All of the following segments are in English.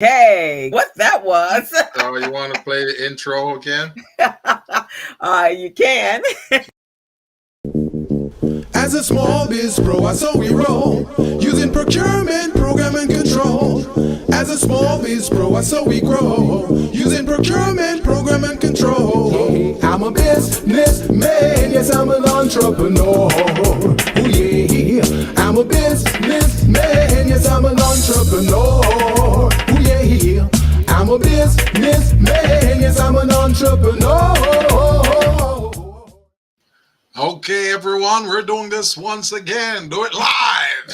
Hey, what that was? So you want to play the intro again? You can. As a small biz pro, I saw we roll, using procurement, program and control. As a small biz pro, I saw we grow, using procurement, program and control. I'm a businessman, yes I'm an entrepreneur. Oh yeah, I'm a businessman, yes I'm an entrepreneur. Oh yeah, I'm a businessman, yes I'm an entrepreneur. Okay, everyone, we're doing this once again. Do it live.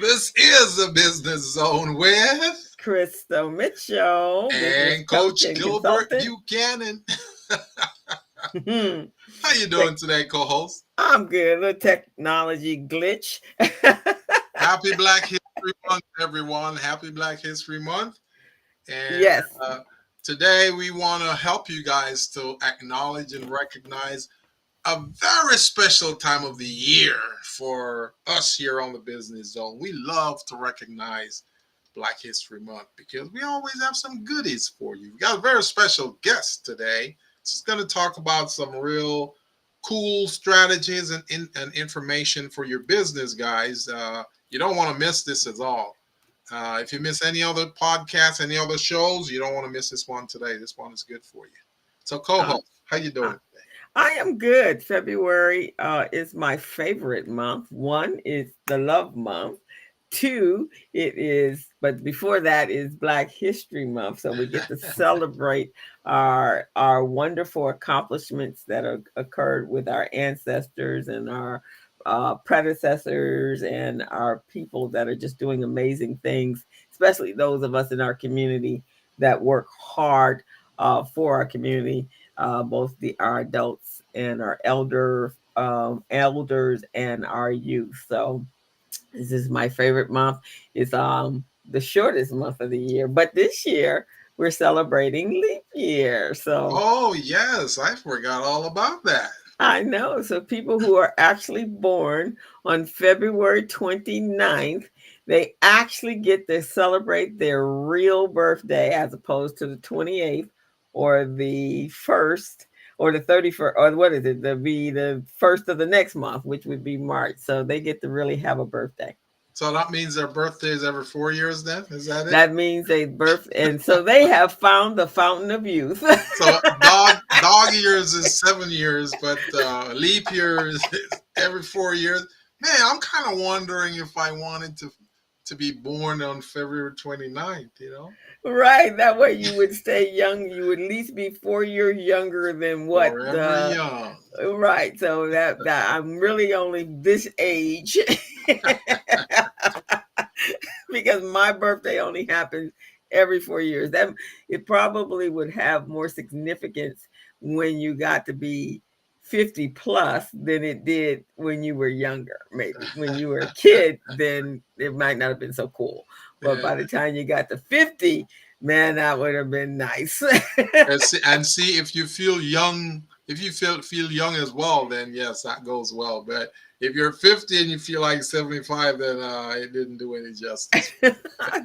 This is the Business Zone with Crystal Mitchell, business and coach Coach and Gilbert consultant. Buchanan. Hmm. How you doing today, co-host? I'm good. A little technology glitch. Happy Black History Month, everyone. Happy Black History Month. And Yes. today we want to help you guys to acknowledge and recognize a very special time of the year for us here on the Business Zone. We love to recognize Black History Month because we always have some goodies for you. We got a very special guest today. She's going to talk about some real cool strategies and information for your business, guys. You don't want to miss this at all. If you miss any other podcasts, any other shows, you don't want to miss this one today. This one is good for you. So, co-host, how you doing today? I am good. February is my favorite month. One is the love month. Two, but before that is Black History Month. So we get to celebrate our wonderful accomplishments that occurred with our ancestors and our predecessors and our people that are just doing amazing things, especially those of us in our community that work hard for our community, both our adults and our elders and our youth. So this is my favorite month. It's the shortest month of the year, but this year we're celebrating leap year. So Oh, yes, I forgot all about that. I know. So people who are actually born on February 29th, they actually get to celebrate their real birthday as opposed to the 28th or the 1st or the 31st, or what is it? Be the first of the next month, which would be March. So they get to really have a birthday. So that means their birthday is every 4 years then? Is that it? That means they birth, and so they have found the fountain of youth. So dog years is 7 years, but leap years is every 4 years. Man, I'm kind of wondering if I wanted to be born on February 29th, you know? Right, that way you would stay young. You would at least be 4 years younger than what Forever the young. right. So that I'm really only this age because my birthday only happens every 4 years. That it probably would have more significance when you got to be 50 plus than it did when you were younger. Maybe when you were a kid, then it might not have been so cool. But Yeah. by the time you got to 50, man, that would have been nice. And see if you feel young, if you feel young as well, then yes, that goes well. But if you're 50 and you feel like 75, then it didn't do any justice.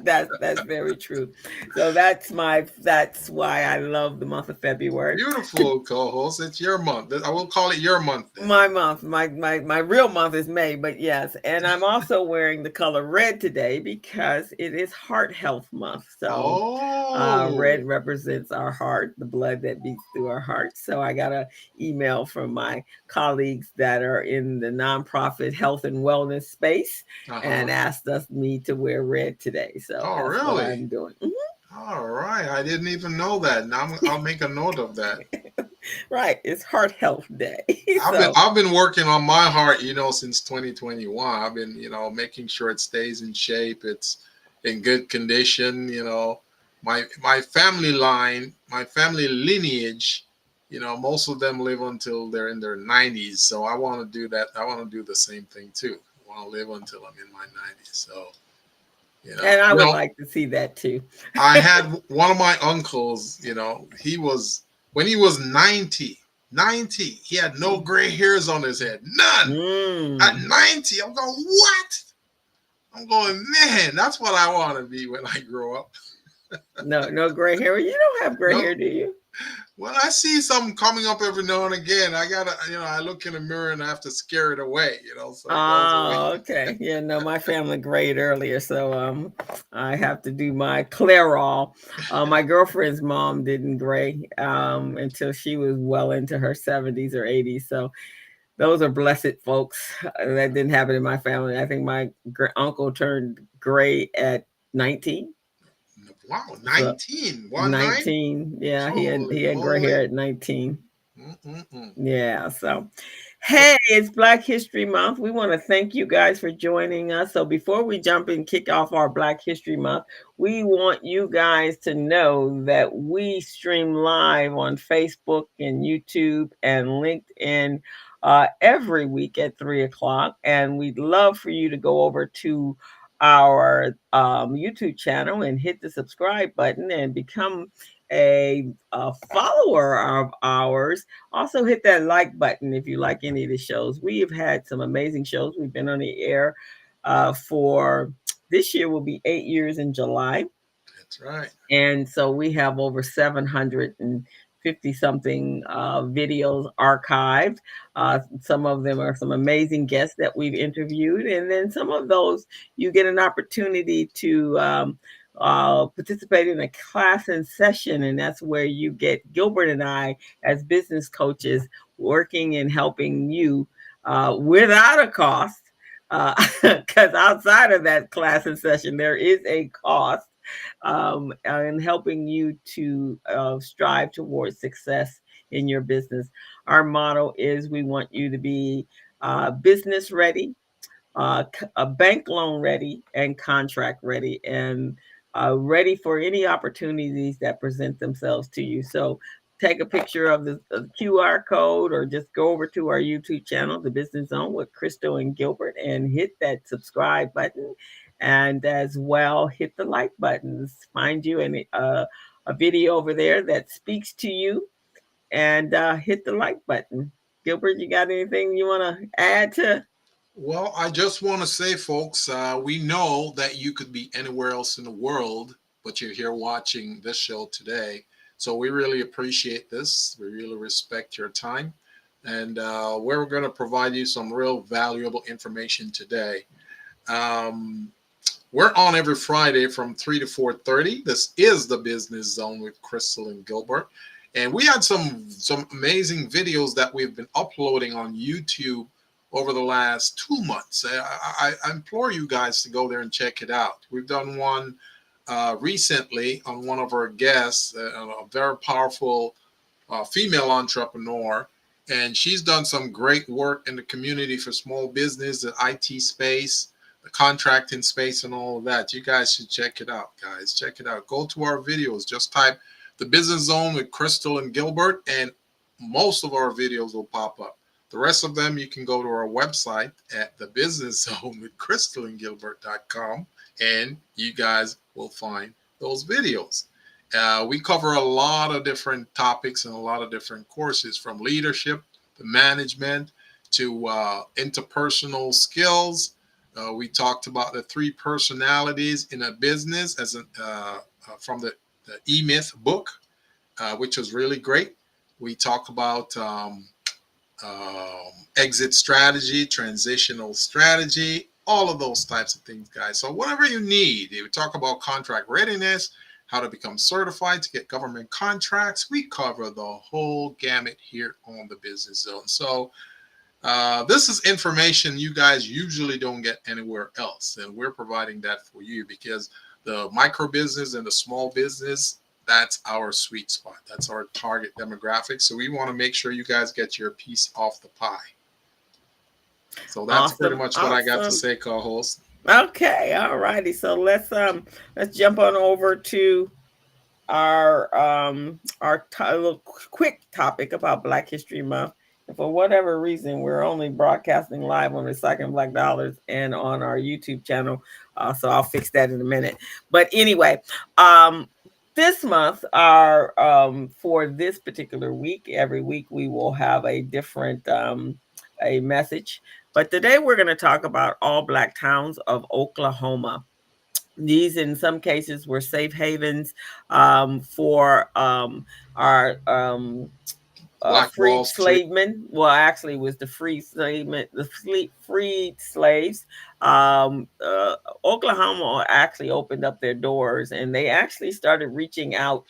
That's very true. So that's why I love the month of February. Beautiful co-host. It's your month. I will call it your month then. My month, my real month is May, but yes, and I'm also wearing the color red today because it is Heart Health Month. So red Oh, represents our heart, the blood that beats through our heart. So I got a email from my colleagues that are in the nonprofit health and wellness space and uh-huh. asked me to wear red today. So Oh, that's what really? I'm doing. Mhm. All right. I didn't even know that. Now I'll make a note of that. Right, it's Heart Health Day. I've been So I've been working on my heart, since 2021. I've been, making sure it stays in shape. It's in good condition. My family line, my family lineage, most of them live until they're in their 90s. So I want to do that. I want to do the same thing too. I want to live until I'm in my 90s. So, you know, and I you would know, like to see that too. I had one of my uncles, when he was 90, he had no gray hairs on his head. None. At Mm. 90, I'm going, what? I'm going, man, that's what I want to be when I grow up. No, no gray hair. You don't have gray No, hair, do you? when I see something coming up every now and again, I gotta, I look in the mirror and I have to scare it away, so it goes away. Oh, okay. Yeah, no, my family grayed earlier, so I have to do my Clairol. My girlfriend's mom didn't gray until she was well into her 70s or 80s. So those are blessed folks. That didn't happen in my family. I think my uncle turned gray at 19. Wow, So 19, 1 9. 19, yeah, he Holy had gray hair moly. at 19. Mm-mm-mm. Yeah, so hey, it's Black History Month. We want to thank you guys for joining us. So before we jump and kick off our Black History Month, we want you guys to know that we stream live on Facebook and YouTube and LinkedIn every week at 3 o'clock. And we'd love for you to go over to our YouTube channel and hit the subscribe button and become a follower of ours. Also, hit that like button if you like any of the shows. We have had some amazing shows. We've been on the air for this year, will be 8 years in July. That's right. And so we have over 750 something videos archived. Some of them are some amazing guests that we've interviewed. And then some of those you get an opportunity to participate in a class and session. And that's where you get Gilbert and I, as business coaches, working and helping you without a cost. Because outside of that class and session, there is a cost and helping you to strive towards success in your business. Our motto is we want you to be business ready, a bank loan ready, and contract ready, and ready for any opportunities that present themselves to you. So take a picture of the QR code or just go over to our YouTube channel, The Business Zone with Crystal and Gilbert, and hit that subscribe button. And as well, hit the like buttons. Find you a video over there that speaks to you and hit the like button. Gilbert, you got anything you want to add to? Well, I just want to say, folks, we know that you could be anywhere else in the world, but you're here watching this show today. So we really appreciate this. We really respect your time. And we're going to provide you some real valuable information today. Um, we're on every Friday from 3 to 4:30. This is the Business Zone with Crystal and Gilbert. And we had some amazing videos that we've been uploading on YouTube over the last 2 months. I implore you guys to go there and check it out. We've done one recently on one of our guests, a very powerful female entrepreneur, and she's done some great work in the community for small business, the IT space, the contracting space, and all of that. You guys should check it out, guys. Check it out. Go to our videos. Just type The Business Zone with Crystal and Gilbert, and most of our videos will pop up. The rest of them, you can go to our website at The Business Zone with crystalandgilbert.com, and you guys will find those videos. We cover a lot of different topics and a lot of different courses, from leadership to management to interpersonal skills. We talked about the 3 personalities in a business from the E-Myth book, which was really great. We talk about exit strategy, transitional strategy, all of those types of things, guys. So whatever you need, we talk about contract readiness, how to become certified to get government contracts. We cover the whole gamut here on the Business Zone. So this is information you guys usually don't get anywhere else, and we're providing that for you because the micro business and the small business, that's our sweet spot. That's our target demographic. So we want to make sure you guys get your piece off the pie. So that's pretty much what I got to say, co-host. Okay, all righty. So let's jump on over to our little quick topic about Black History Month. And for whatever reason, we're only broadcasting live on Recycling Black Dollars and on our YouTube channel. So I'll fix that in a minute. But anyway, this month, for this particular week, every week we will have a different a message. But today we're going to talk about all black towns of Oklahoma. These, in some cases, were safe havens for our Black Wall freed Street. slavemen. Well, actually, it was the freed slaves. Oklahoma actually opened up their doors, and they actually started reaching out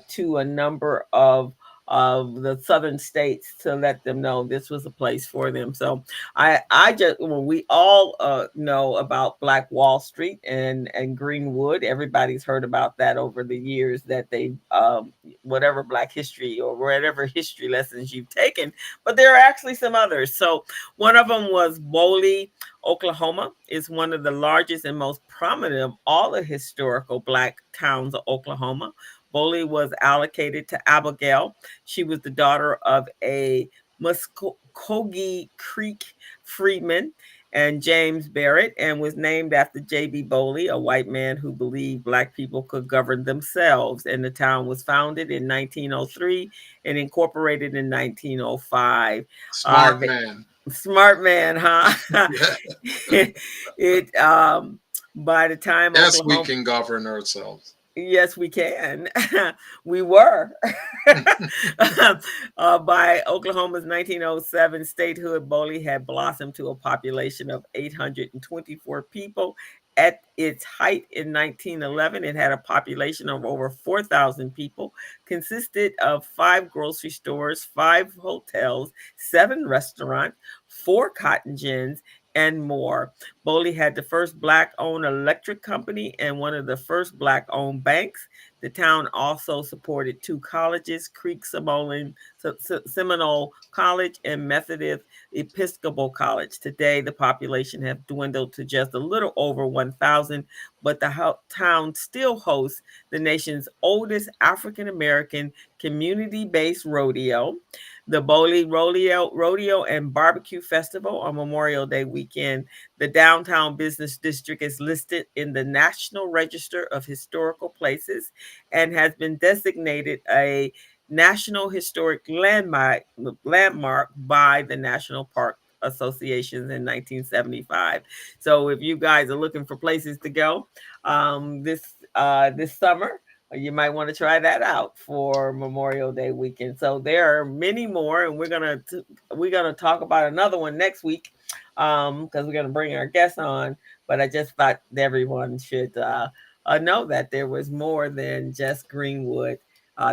to a number of the southern states to let them know this was a place for them. So I just, well, we all know about Black Wall Street and Greenwood. Everybody's heard about that over the years, that they whatever Black history or whatever history lessons you've taken. But there are actually some others. So one of them was Boley, Oklahoma. Is one of the largest and most prominent of all the historical Black towns of Oklahoma. Boley was allocated to Abigail. She was the daughter of a Muskogee Creek freedman and James Barrett, and was named after J.B. Boley, a white man who believed Black people could govern themselves. And the town was founded in 1903 and incorporated in 1905. Smart man. Smart man, huh? Yeah. it By the time Yes, we Oklahoma, can govern ourselves. yes, we can. We were. By Oklahoma's 1907 statehood, Boley had blossomed to a population of 824 people. At its height in 1911, it had a population of over 4,000 people, consisted of 5 grocery stores, 5 hotels, 7 restaurants, 4 cotton gins, and more. Boley had the first Black-owned electric company and one of the first Black-owned banks. The town also supported 2 colleges, Creek Seminole College and Methodist Episcopal College. Today, the population has dwindled to just a little over 1,000, but the town still hosts the nation's oldest African American community-based rodeo, the Boley Rodeo and Barbecue Festival on Memorial Day weekend. The downtown business district is listed in the National Register of Historical Places and has been designated a National Historic Landmark by the National Park Associations in 1975. So if you guys are looking for places to go this summer, you might want to try that out for Memorial Day weekend. So there are many more, and we're gonna talk about another one next week because we're gonna bring our guests on. But I just thought everyone should know that there was more than just Greenwood.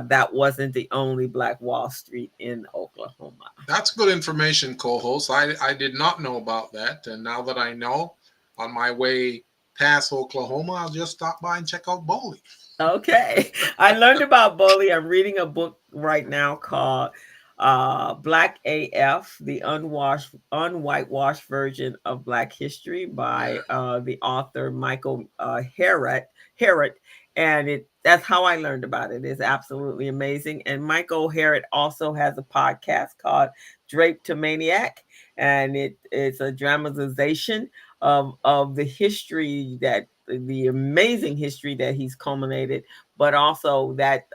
That wasn't the only Black Wall Street in Oklahoma. That's good information, co-host. I did not know about that, and now that I know, on my way past Oklahoma, I'll just stop by and check out Boley. Okay. I learned about Boley. I'm reading a book right now called Black AF, the unwhitewashed version of Black history by Yeah. the author Michael Harrod. And that's how I learned about it. It's absolutely amazing. And Michael Harrod also has a podcast called Drape to Maniac, and it's a dramatization of the history, that the amazing history that he's culminated, but also that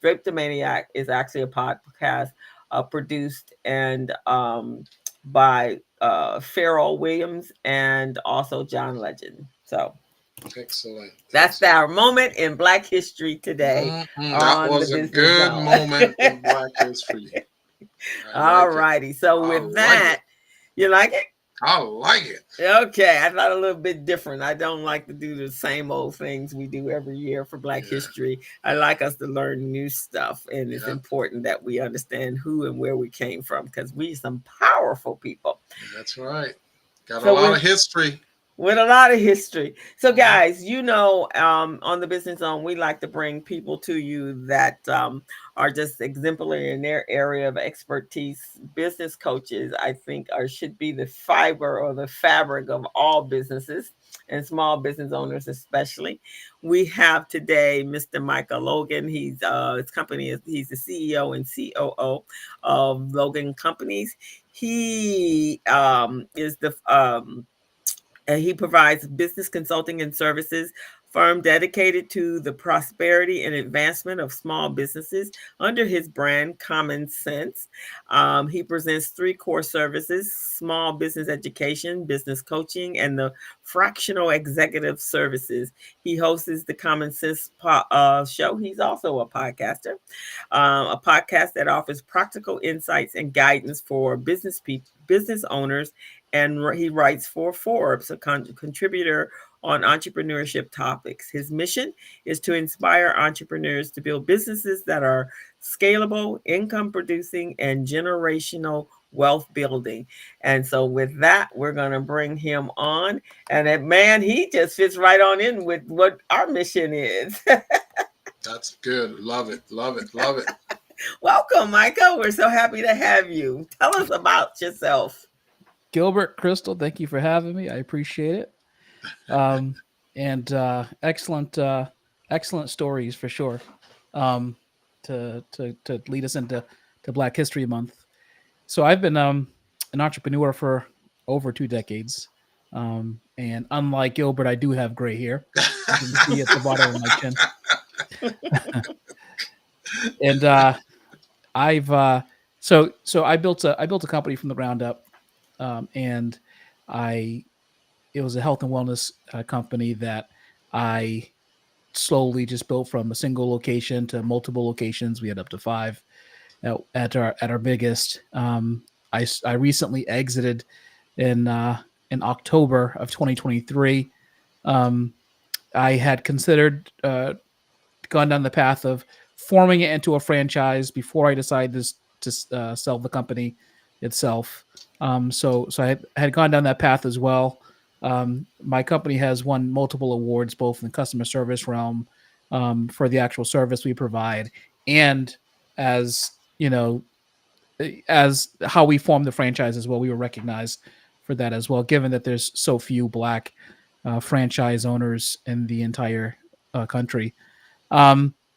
Drape the Maniac is actually a podcast produced and by Farrell Williams and also John Legend. So Excellent. that's Excellent. our moment in Black history today That on the was a Business good Zone. moment in Black history. I All like it. righty. So I with like it. that, you like it? I like it. Okay, I thought a little bit different. I don't like to do the same old things we do every year for Black Yeah. history. I like us to learn new stuff, and it's Yeah. important that we understand who and where we came from, because we some powerful people. That's right. Got a So lot with of history. with a lot of history. So, Mhm. guys, on the Business Zone, we like to bring people to you that are just exemplary in their area of expertise. Business coaches, I think, should be the fiber or the fabric of all businesses and small business owners, especially. We have today Mr. Micah Logan. He's the CEO and COO of Logan Companies. He is the he provides business consulting and services firm dedicated to the prosperity and advancement of small businesses under his brand Common Sense. He presents three core services: small business education, business coaching, and the fractional executive services. He hosts the Common Sense show. He's also a podcaster, a podcast that offers practical insights and guidance for business owners. And he writes for Forbes, a contributor on entrepreneurship topics. His mission is to inspire entrepreneurs to build businesses that are scalable, income producing, and generational wealth building. And so, with that, we're going to bring him on. And that man, he just fits right on in with what our mission is. That's good. Love it. Love it. Love it. Welcome, Micah. We're so happy to have you. Tell us about yourself. Gilbert, Crystal, thank you for having me. I appreciate it. And excellent stories for sure. To lead us into Black History Month. So I've been an entrepreneur for over 2 decades. And unlike Gilbert, I do have gray hair. You can see at the bottom of my chin. And I've so I built a company from the ground up, and it was a health and wellness company that I slowly just built from a single location to multiple locations. We had up to 5 at our biggest. I recently exited in October of 2023. I had considered gone down the path of forming it into a franchise before I decided to sell the company itself. So I had gone down that path as well. My company has won multiple awards, both in the customer service realm, for the actual service we provide, and as as how we form the franchise as well. We were recognized for that as well, given that there's so few Black franchise owners in the entire country.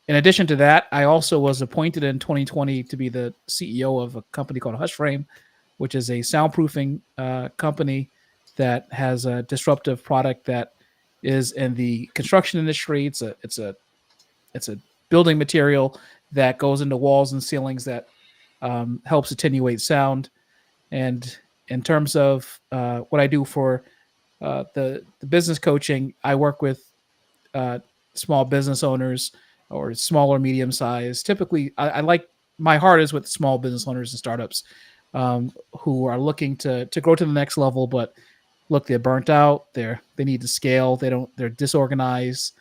In addition to that, I also was appointed in 2020 to be the CEO of a company called HushFrame, which is a soundproofing company that has a disruptive product that is in the construction industry. It's a building material that goes into walls and ceilings that helps attenuate sound. And in terms of what I do for the business coaching, I work with small business owners or small or medium size. Typically, I like, my heart is with small business owners and startups who are looking to grow to the next level, but look, they're burnt out. They need to scale. They're disorganized.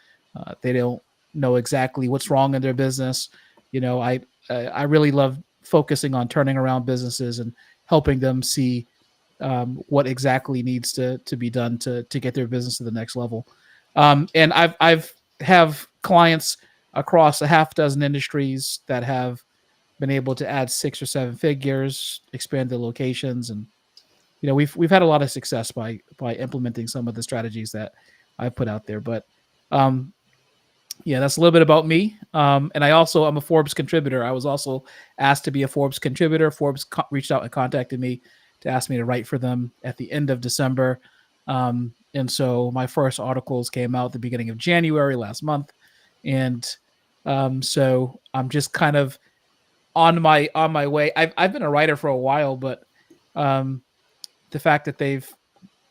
They don't know exactly what's wrong in their business. I really love focusing on turning around businesses and helping them see what exactly needs to be done to get their business to the next level. And I've have clients across a half dozen industries that have been able to add 6 or 7 figures, expand their locations, and we've had a lot of success by implementing some of the strategies that I've put out there. But that's a little bit about me. And I'm a Forbes contributor. I was also asked to be a Forbes contributor. Forbes reached out and contacted me to ask me to write for them at the end of December. And so my first articles came out at the beginning of January last month. And so I'm just kind of on my way. I've been a writer for a while, but the fact that they've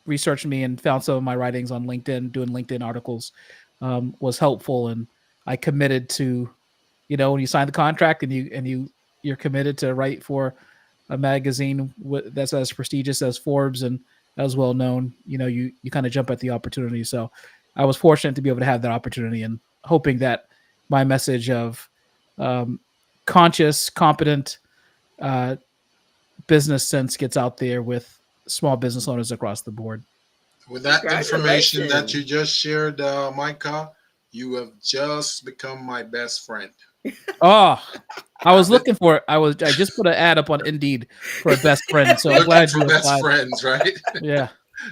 researched me and found some of my writings on LinkedIn, doing LinkedIn articles, was helpful. And I committed to, when you sign the contract and you're committed to write for a magazine that's as prestigious as Forbes and as well known, you kind of jump at the opportunity. So I was fortunate to be able to have that opportunity, and hoping that my message of conscious, competent business sense gets out there with small business owners across the board. With that information that you just shared, Micah, you have just become my best friend. Oh, I was looking for it. I just put an ad up on Indeed for a best friend. So I'm glad you best applied. Friends, right? Yeah.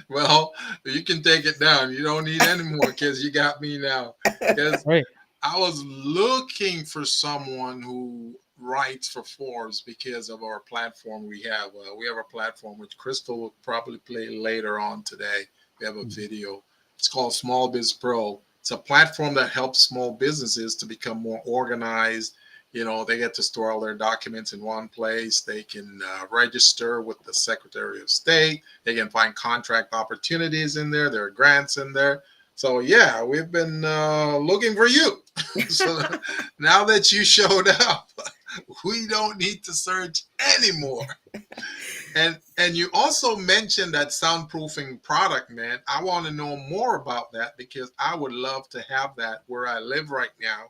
Well, you can take it down. You don't need any more because you got me now. Because Right. I was looking for someone who writes for Forbes because of our platform we have. We have a platform which Crystal will probably play later on today. We have a video. It's called Small Biz Pro. It's a platform that helps small businesses to become more organized. They get to store all their documents in one place. They can register with the Secretary of State. They can find contract opportunities in there. There are grants in there. So yeah, we've been looking for you. So now that you showed up, we don't need to search anymore. And you also mentioned that soundproofing product, man. I want to know more about that because I would love to have that where I live right now.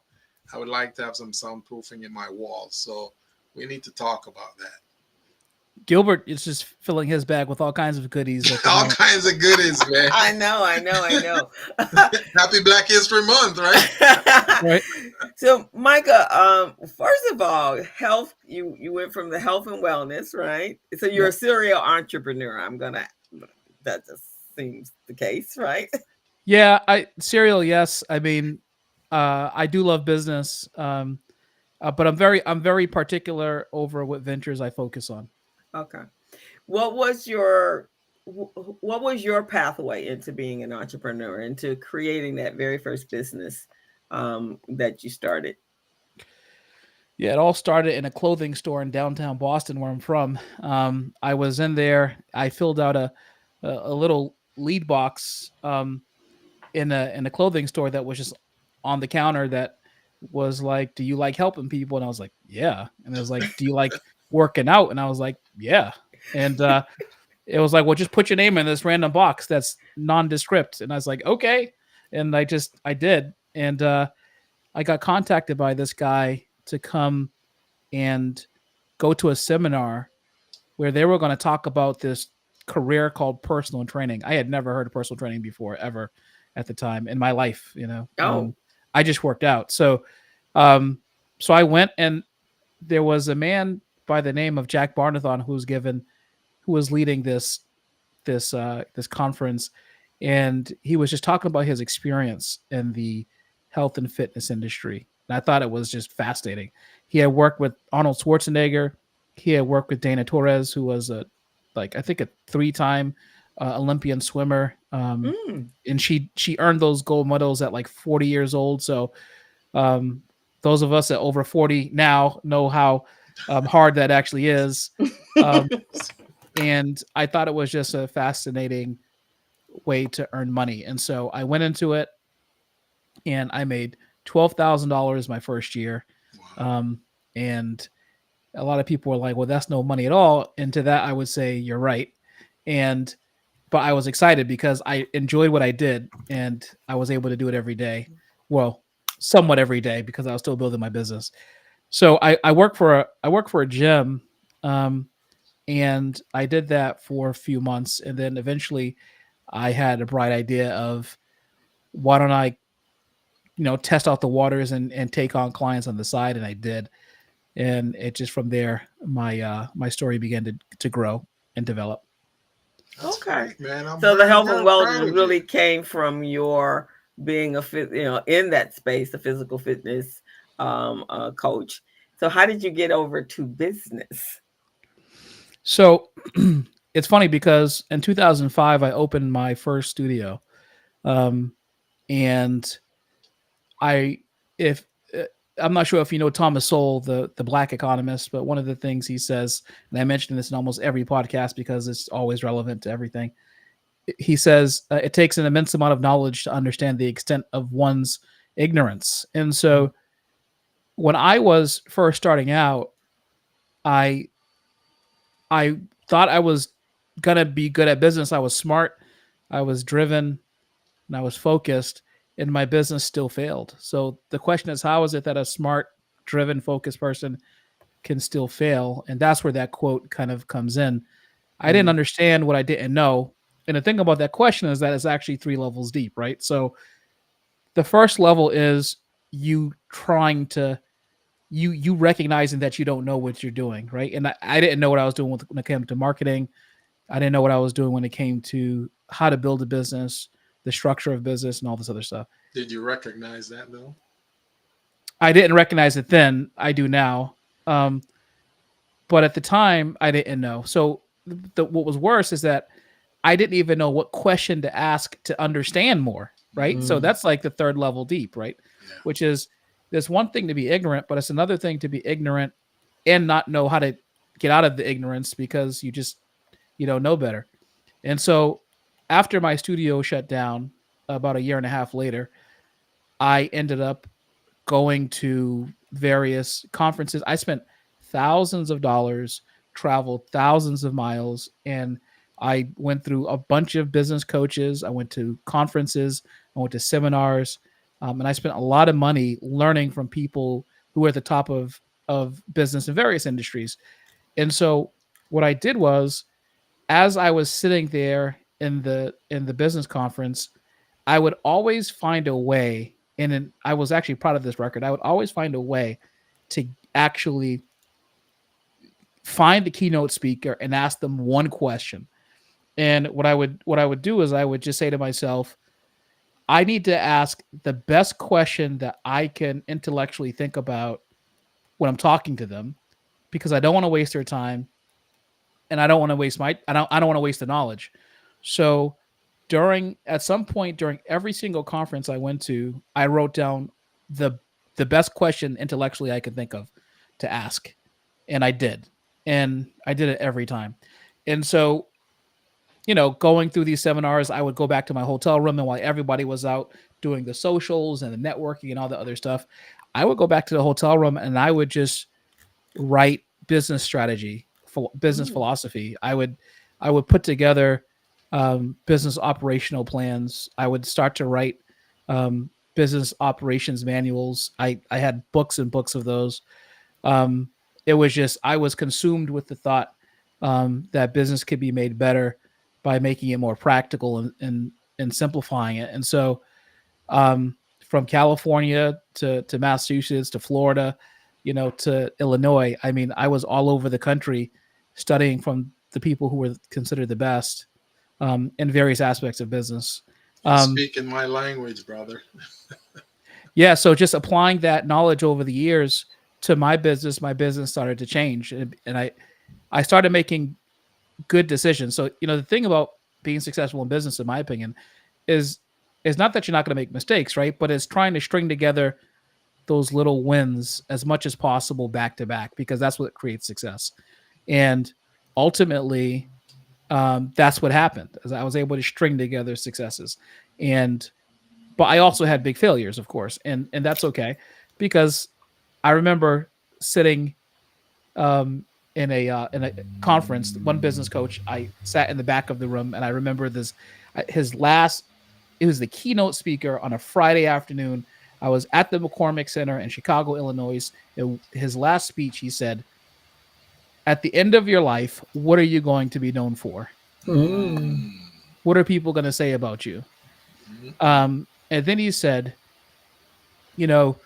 I would like to have some soundproofing in my walls. So we need to talk about that. Gilbert is just filling his bag with all kinds of goodies at the All moment. kinds of goodies, man. I know. Happy Black History Month, right? Right. So, Micah, first of all, health. You went from the health and wellness, right? So you're a Yep. serial entrepreneur. That just seems the case, right? Yeah, cereal. Yes, I mean, I do love business, but I'm very particular over what ventures I focus on. Okay. What was your what was your pathway into being an entrepreneur, into creating that very first business that you started? Yeah, it all started in a clothing store in downtown Boston, where I'm from. I was in there. I filled out a little lead box in a clothing store that was just on the counter that was like, "Do you like helping people?" And I was like, "Yeah." And it was like, "Do you like working out?" And I was like, "Yeah." And it was like, "Well, just put your name in this random box that's nondescript." And I was like, "Okay." And I did, and I got contacted by this guy to come and go to a seminar where they were going to talk about this career called personal training. I had never heard of personal training before, ever, at the time in my life. Oh, I just worked out. Um, so I went, and there was a man by the name of Jack Barnathon who was leading this conference, and he was just talking about his experience in the health and fitness industry. And I thought it was just fascinating. He had worked with Arnold Schwarzenegger. He had worked with Dana Torres, who was I think a 3-time Olympian swimmer. mm. And she earned those gold medals at like 40 years old. So um, those of us at over 40 now know how hard that actually is. Um, and I thought it was just a fascinating way to earn money. And so I went into it, and I made $12,000 my first year. Wow. And a lot of people were like, "Well, that's no money at all." And to that, I would say, "You're right." And but I was excited because I enjoyed what I did, and I was able to do it every day. Well, somewhat every day, because I was still building my business. So I work for a gym, and I did that for a few months, and then eventually I had a bright idea of, why don't I, test out the waters and take on clients on the side, and I did. And it just, from there, my story began to grow and develop. That's Okay. great, man. I'm So the very, health and very proud wellness of you. really came from your being in that space, the physical fitness coach. So how did you get over to business? So it's funny because in 2005 I opened my first studio, um, and I if I'm not sure if you know Thomas Sowell, the black economist, but one of the things he says, and I mention this in almost every podcast because it's always relevant to everything. He says it takes an immense amount of knowledge to understand the extent of one's ignorance. And so when I was first starting out, I I thought I was gonna be good at business. I was smart, I was driven, and I was focused, and my business still failed. So the question is, how is it that a smart, driven, focused person can still fail? And that's where that quote kind of comes in. I didn't Mm. understand what I didn't know. And the thing about that question is that it's actually 3 levels deep, right? So the first level is you trying to you recognizing that you don't know what you're doing, right? And I didn't know what I was doing when it came to marketing. I didn't know what I was doing when it came to how to build a business, the structure of business, and all this other stuff. Did you recognize that though? I didn't recognize it then. I do now. Um, but at the time, I didn't know. So what was worse is that I didn't even know what question to ask to understand more. right? So Mm. that's like the third level deep, right? Yeah. Which is, there's one thing to be ignorant, but it's another thing to be ignorant and not know how to get out of the ignorance because you don't know better. And so after my studio shut down about a year and a half later, I ended up going to various conferences. I spent thousands of dollars, traveled thousands of miles, and I went through a bunch of business coaches. I went to conferences, I went to seminars, and I spent a lot of money learning from people who were at the top of business in various industries. And so what I did was, as I was sitting there in the business conference, I would always find a way, and I was actually proud of this record. I would always find a way to actually find the keynote speaker and ask them one question. And what I would do is I would just say to myself, I need to ask the best question that I can intellectually think about when I'm talking to them, because I don't want to waste their time, and I don't want to waste I don't want to waste the knowledge. So during at some point during every single conference I went to, I wrote down the the best question intellectually I could think of to ask, and I did, and I did it every time. And so, going through these seminars, I would go back to my hotel room, and while everybody was out doing the socials and the networking and all the other stuff, I would go back to the hotel room and I would just write business strategy, for business Mm. philosophy. I would put together business operational plans. I would start to write business operations manuals. I had books and books of those. Um, it was just, I was consumed with the thought that business could be made better by making it more practical and simplifying it. And so, from California to Massachusetts to Florida, to Illinois, I mean, I was all over the country studying from the people who were considered the best in various aspects of business. You Um, speak in my language, brother. yeah, so just applying that knowledge over the years to my business started to change, and I started making good decisions. So, the thing about being successful in business, in my opinion, is is not that you're not going to make mistakes, right? But it's trying to string together those little wins as much as possible back to back, because that's what creates success. And ultimately, that's what happened. As I was able to string together successes, and but I also had big failures, of course, and that's okay, because I remember sitting in a conference. One business coach, I sat in the back of the room, and I remember this. His last, it was the keynote speaker on a Friday afternoon. I was at the McCormick Center in Chicago, Illinois. His last speech, he said, "At the end of your life, what are you going to be known for? Mm. What are people going to say about you?" Mhm. And then he said, "You know,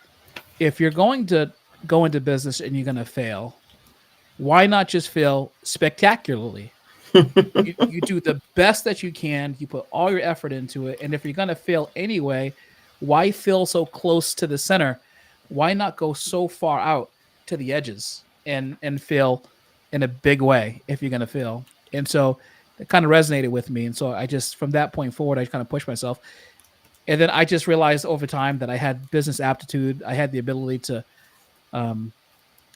if you're going to go into business and you're going to fail, why not just fail spectacularly? You do the best that you can, you put all your effort into it, and if you're going to fail anyway, why fail so close to the center? Why not go so far out to the edges and fail in a big way if you're going to fail?" And so it kind of resonated with me, and so I just, from that point forward, I kind of pushed myself. And then I just realized over time that I had business aptitude. I had the ability to um,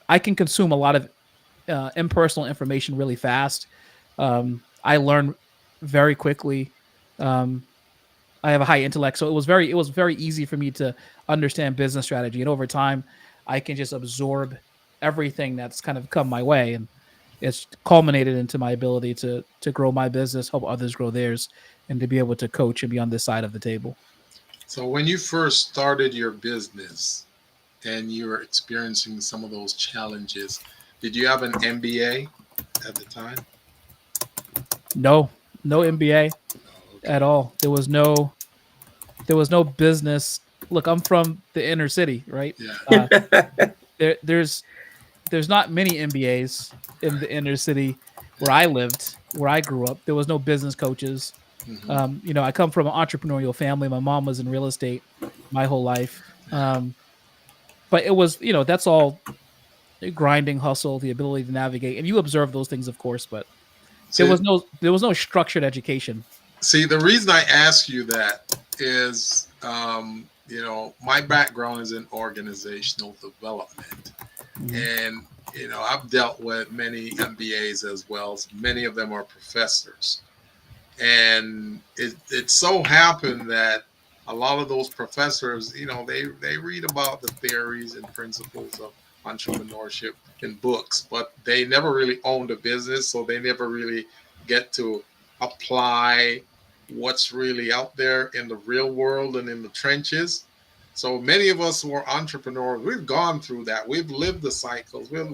I can consume a lot of impersonal information really fast. I learn very quickly. Um, I have a high intellect, so it was very easy for me to understand business strategy. And over time, I can just absorb everything that's kind of come my way, and it's culminated into my ability to grow my business, help others grow theirs, and to be able to coach and be on this side of the table. So when you first started your business and you were experiencing some of those challenges, did you have an MBA at the time? No, no MBA Oh, okay. at all. There was no business. Look, I'm from the inner city, right? Yeah. Uh, there's not many MBAs in the inner city where I lived, where I grew up. There was no business coaches. Hmm. I come from an entrepreneurial family. My mom was in real estate my whole life. But it was, that's all grinding, hustle, the ability to navigate, and you observe those things, of course. But there See, was no there was no structured education. see, the reason I ask you that is, my background is in organizational development. Mhm. And, I've dealt with many MBAs as well. Many of them are professors. And it so happened that a lot of those professors, they read about the theories and principles of entrepreneurship in books, but they never really owned a business, so they never really get to apply what's really out there in the real world and in the trenches. So many of us who are entrepreneurs, we've gone through that. We've lived the cycles. We've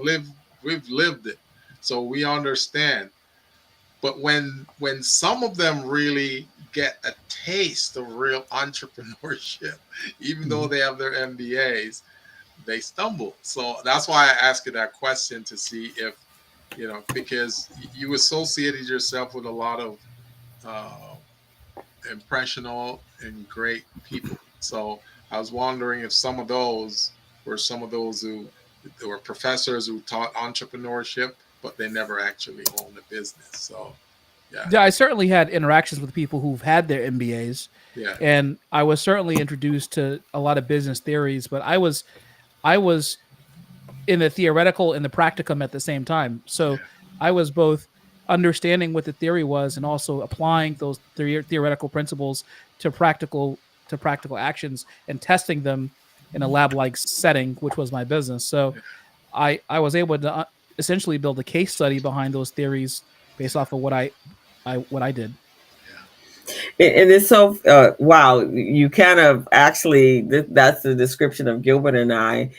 lived it. So we understand. But when some of them really get a taste of real entrepreneurship, even though Mhm. they have their MBAs, they stumble. So that's why I asked you that question to see if, because you associated yourself with a lot of uh, impressionable and great people. So I was wondering if some of those were some of those who were professors who taught entrepreneurship, but they never actually owned a business. So yeah, Yeah, I certainly had interactions with people who've had their MBAs, yeah, and I was certainly introduced to a lot of business theories. But I was in the theoretical and the practicum at the same time. So yeah. I was both understanding what the theory was and also applying those theoretical principles to practical actions and testing them in a lab like setting, which was my business. So I was able to essentially build a case study behind those theories based off of what I did. And it's so wow, you kind of actually that's the description of Gilbert and I.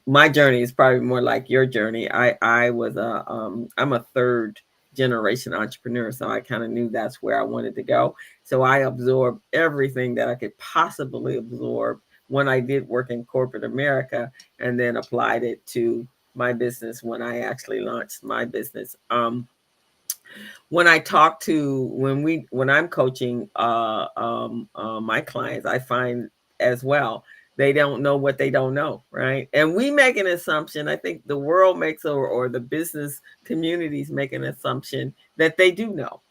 My journey is probably more like your journey. I'm a third generation entrepreneur, so I kind of knew that's where I wanted to go. So I absorbed everything that I could possibly absorb when I did work in corporate America, and then applied it to my business when I actually launched my business. When I talk to when I'm coaching my clients, I find as well they don't know what they don't know, right? And we make an assumption. I think the world makes or the business communities make an assumption that they do know.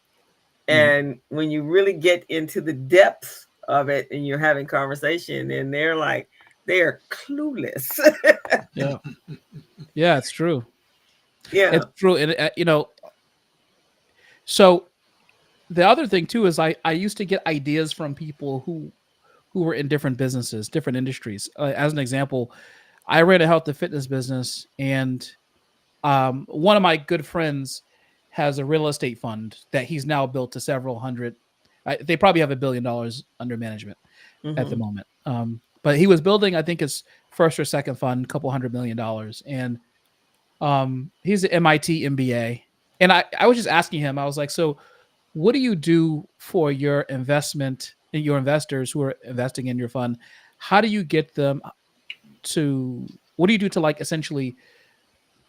Mhm. And when you really get into the depths of it and you're having conversation, and they're like they're clueless. Yeah, yeah, it's true. Yeah. It's true, and so the other thing too is I used to get ideas from people who were in different businesses, different industries. As an example, I ran a health and fitness business, and one of my good friends has a real estate fund that he's now built to several hundred. They probably have $1 billion under management at the Hmm. moment. But he was building, I think, his first or second fund, a couple $100 million, and he's an MIT MBA. And I was just asking him, I was like, so what do you do for your your investors who are investing in your fund? How do you get them what do you do to like essentially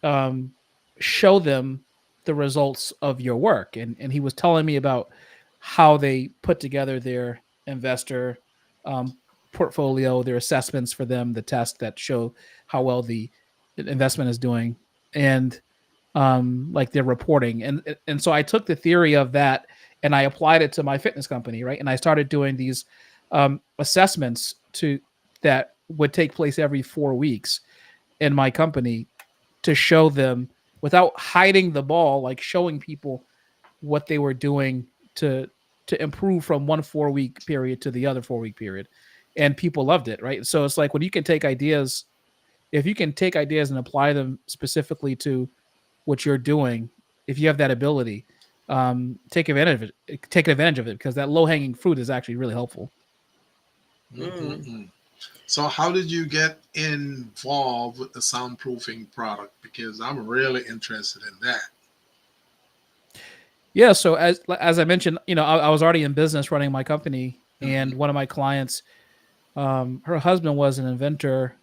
um, show them the results of your work? And he was telling me about how they put together their investor um, portfolio, their assessments for them, the tests that show how well the investment is doing, and like their reporting. And so I took the theory of that and I applied it to my fitness company, right? And I started doing these assessments to that would take place every 4 weeks in my company to show them without hiding the ball, like showing people what they were doing to improve from one 4 week period to the other 4 week period. And people loved it, right? So it's like when you can take ideas, if you can take ideas and apply them specifically to what you're doing, if you have that ability, take advantage of it. Take advantage of it because that low hanging fruit is actually really helpful. Mm. Mm-mm-mm. So how did you get involved with the soundproofing product? Because I'm really interested in that. Yeah. So as I mentioned, I was already in business running my company, Hmm. and one of my clients, her husband was an inventor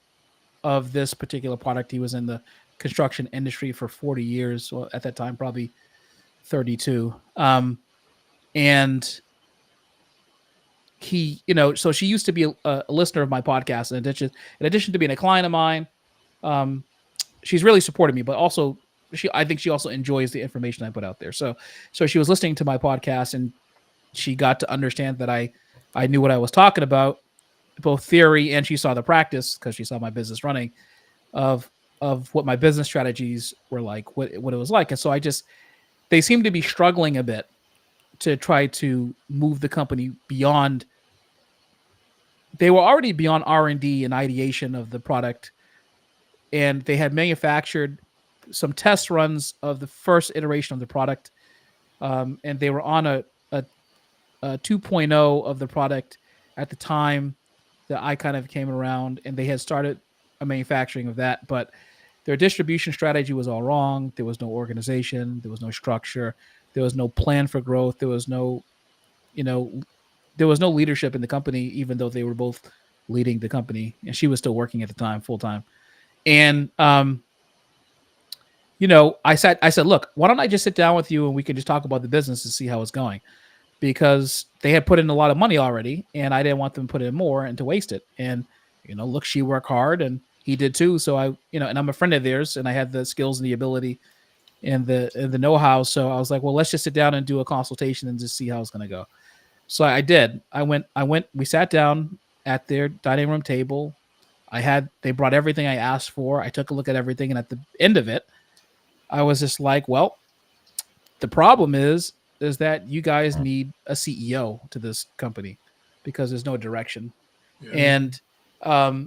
of this particular product. He was in the construction industry for 40 years. Well, at that time, probably 32. And so she used to be a listener of my podcast. In addition to being a client of mine, um, she's really supported me, but also I think she also enjoys the information I put out there. So she was listening to my podcast, and she got to understand that I knew what I was talking about, both theory, and she saw the practice because she saw my business running of what my business strategies were like, what it was like. And so they seem to be struggling a bit to try to move the company beyond. They were already beyond R&D and ideation of the product, and they had manufactured some test runs of the first iteration of the product, and they were on a 2.0 of the product at the time that I kind of came around, and they had started a manufacturing of that, but their distribution strategy was all wrong. There was no organization, there was no structure, there was no plan for growth, there was no, you know, there was no leadership in the company, even though they were both leading the company, and she was still working at the time full time. And I said, look, why don't I just sit down with you and we can just talk about the business and see how it's going, because they had put in a lot of money already, and I didn't want them to put in more and to waste it. And look, she worked hard, and he did too. So and I'm a friend of theirs, and I had the skills and the ability and the know-how. So I was like, well, let's just sit down and do a consultation and just see how it's going to go. So I did. I went. We sat down at their dining room table. They brought everything I asked for. I took a look at everything, and at the end of it, I was just like, well, the problem is that you guys need a CEO to this company because there's no direction. Yeah. And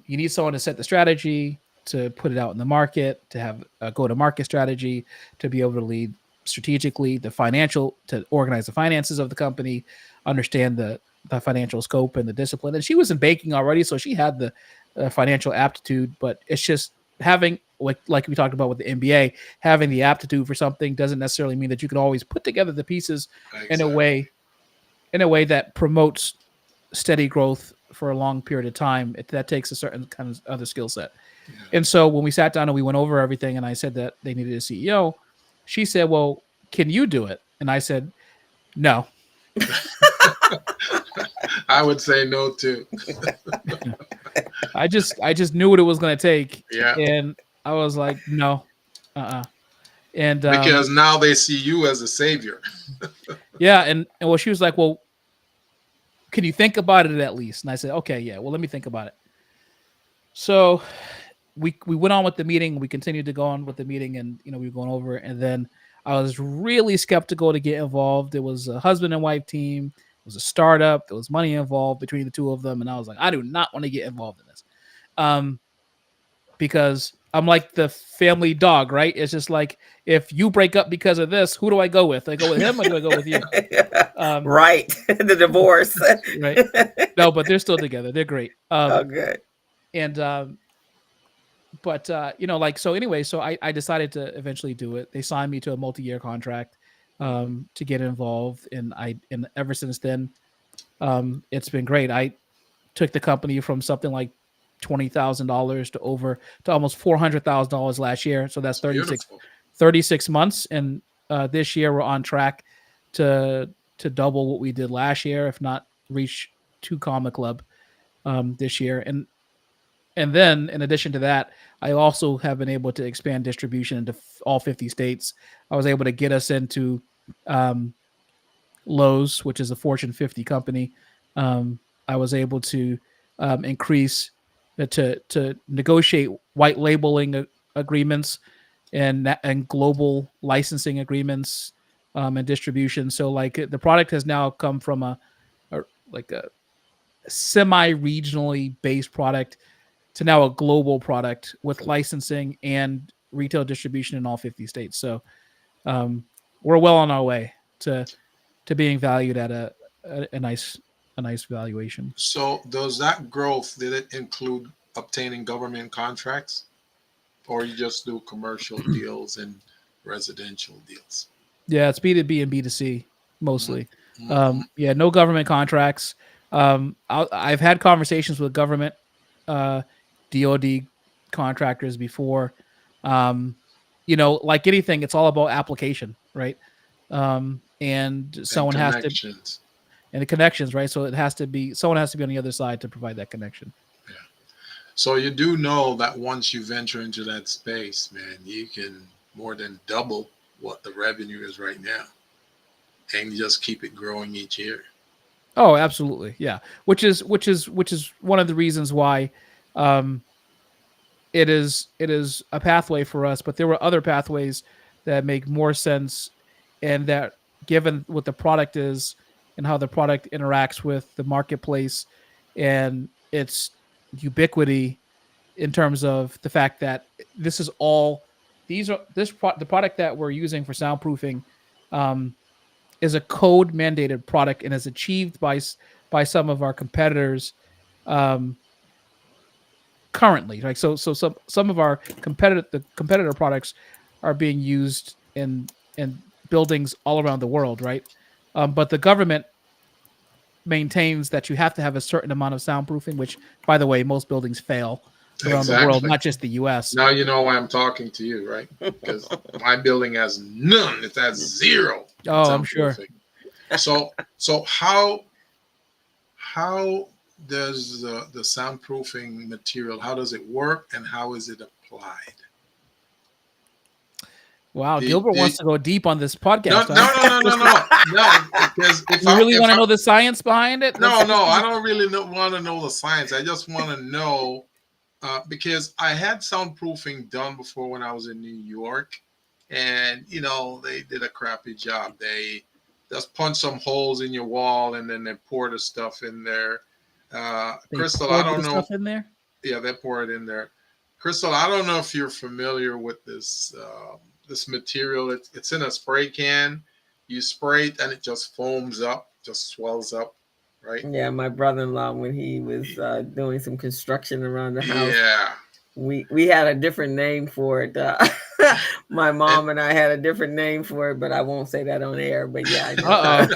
you need someone to set the strategy, to put it out in the market, to have a go-to-market strategy, to be able to lead strategically, to organize the finances of the company, understand the financial scope and the discipline. And she was in banking already, so she had the financial aptitude, but it's just having, like we talked about with the MBA, having the aptitude for something doesn't necessarily mean that you can always put together the pieces in a way that promotes steady growth for a long period of time. That takes a certain kind of other skill set. Yeah. And so when we sat down and we went over everything, and I said that they needed a CEO, she said, well, can you do it? And I said, no. I would say no too. I just knew what it was going to take. Yeah. And I was like, no. And because now they see you as a savior. Yeah. And well, she was like, well, can you think about it at least? And I said, okay, yeah, well, let me think about it. So we went on with the meeting. We continued to go on with the meeting, and we were going over it. And then I was really skeptical to get involved. It was a husband and wife team. It was a startup. There was money involved between the two of them. And I was like, I do not want to get involved in this. Because I'm like the family dog, right? It's just like, if you break up because of this, who do I go with? I go with him, or do I go with you? Right. The divorce. Right. No, but they're still together. They're great. Oh, good. And, but, so anyway, so I decided to eventually do it. They signed me to a multi-year contract to get involved. And ever since then, it's been great. I took the company from something like $20,000 to almost $400,000 last year. So that's 36 months. And this year we're on track to double what we did last year, if not reach 2 Comma Club this year. And then in addition to that, I also have been able to expand distribution into all 50 states. I was able to get us into Lowe's, which is a Fortune 50 company. I was able to increase to negotiate white labeling agreements and global licensing agreements and distribution. So like the product has now come from a semi-regionally based product to now a global product with licensing and retail distribution in all 50 states. So we're well on our way to being valued at a nice valuation. So does that growth, did it include obtaining government contracts, or you just do commercial deals and residential deals? Yeah, it's B2B and B2C mostly. Mm-hmm. No government contracts. I've had conversations with government DoD contractors before. Like anything, it's all about application, right? And someone has to, and the connections, right? So someone has to be on the other side to provide that connection. Yeah. So you do know that once you venture into that space, man, you can more than double what the revenue is right now, and you just keep it growing each year. Oh, absolutely. Yeah. Which is one of the reasons why um it is a pathway for us, but there were other pathways that make more sense, and that, given what the product is and how the product interacts with the marketplace and its ubiquity, in terms of the fact that this is all these are the product that we're using for soundproofing um, is a code mandated product and is achieved by some of our competitors um, currently. Like, so some of our competitor products are being used in buildings all around the world, right? But the government maintains that you have to have a certain amount of soundproofing, which, by the way, most buildings fail around the world, Exactly. not just the U.S. Now you know why I'm talking to you, right? Because my building has none. It has zero in Oh, I'm sure. soundproofing. So how does the soundproofing material, how does it work, and how is it applied? Wow, The Gilbert the wants to go deep on this no podcast, no huh? no no no no no because You really want to know the science behind it? no I don't really want to know the science. I just want to know because I had soundproofing done before when I was in New York, and they did a crappy job. They just punched some holes in your wall and then they poured the stuff in there. They Crystal, I poured don't the know. stuff in there. Yeah, they pour it in there. Crystal, I don't know if you're familiar with this material. It's in a spray can. You spray it and it just foams up, just swells up, right? Yeah, my brother-in-law, when he was doing some construction around the house, Yeah. we had a different name for it. My And mom and I had a different name for it, but I won't say that on air. But yeah, I know. Uh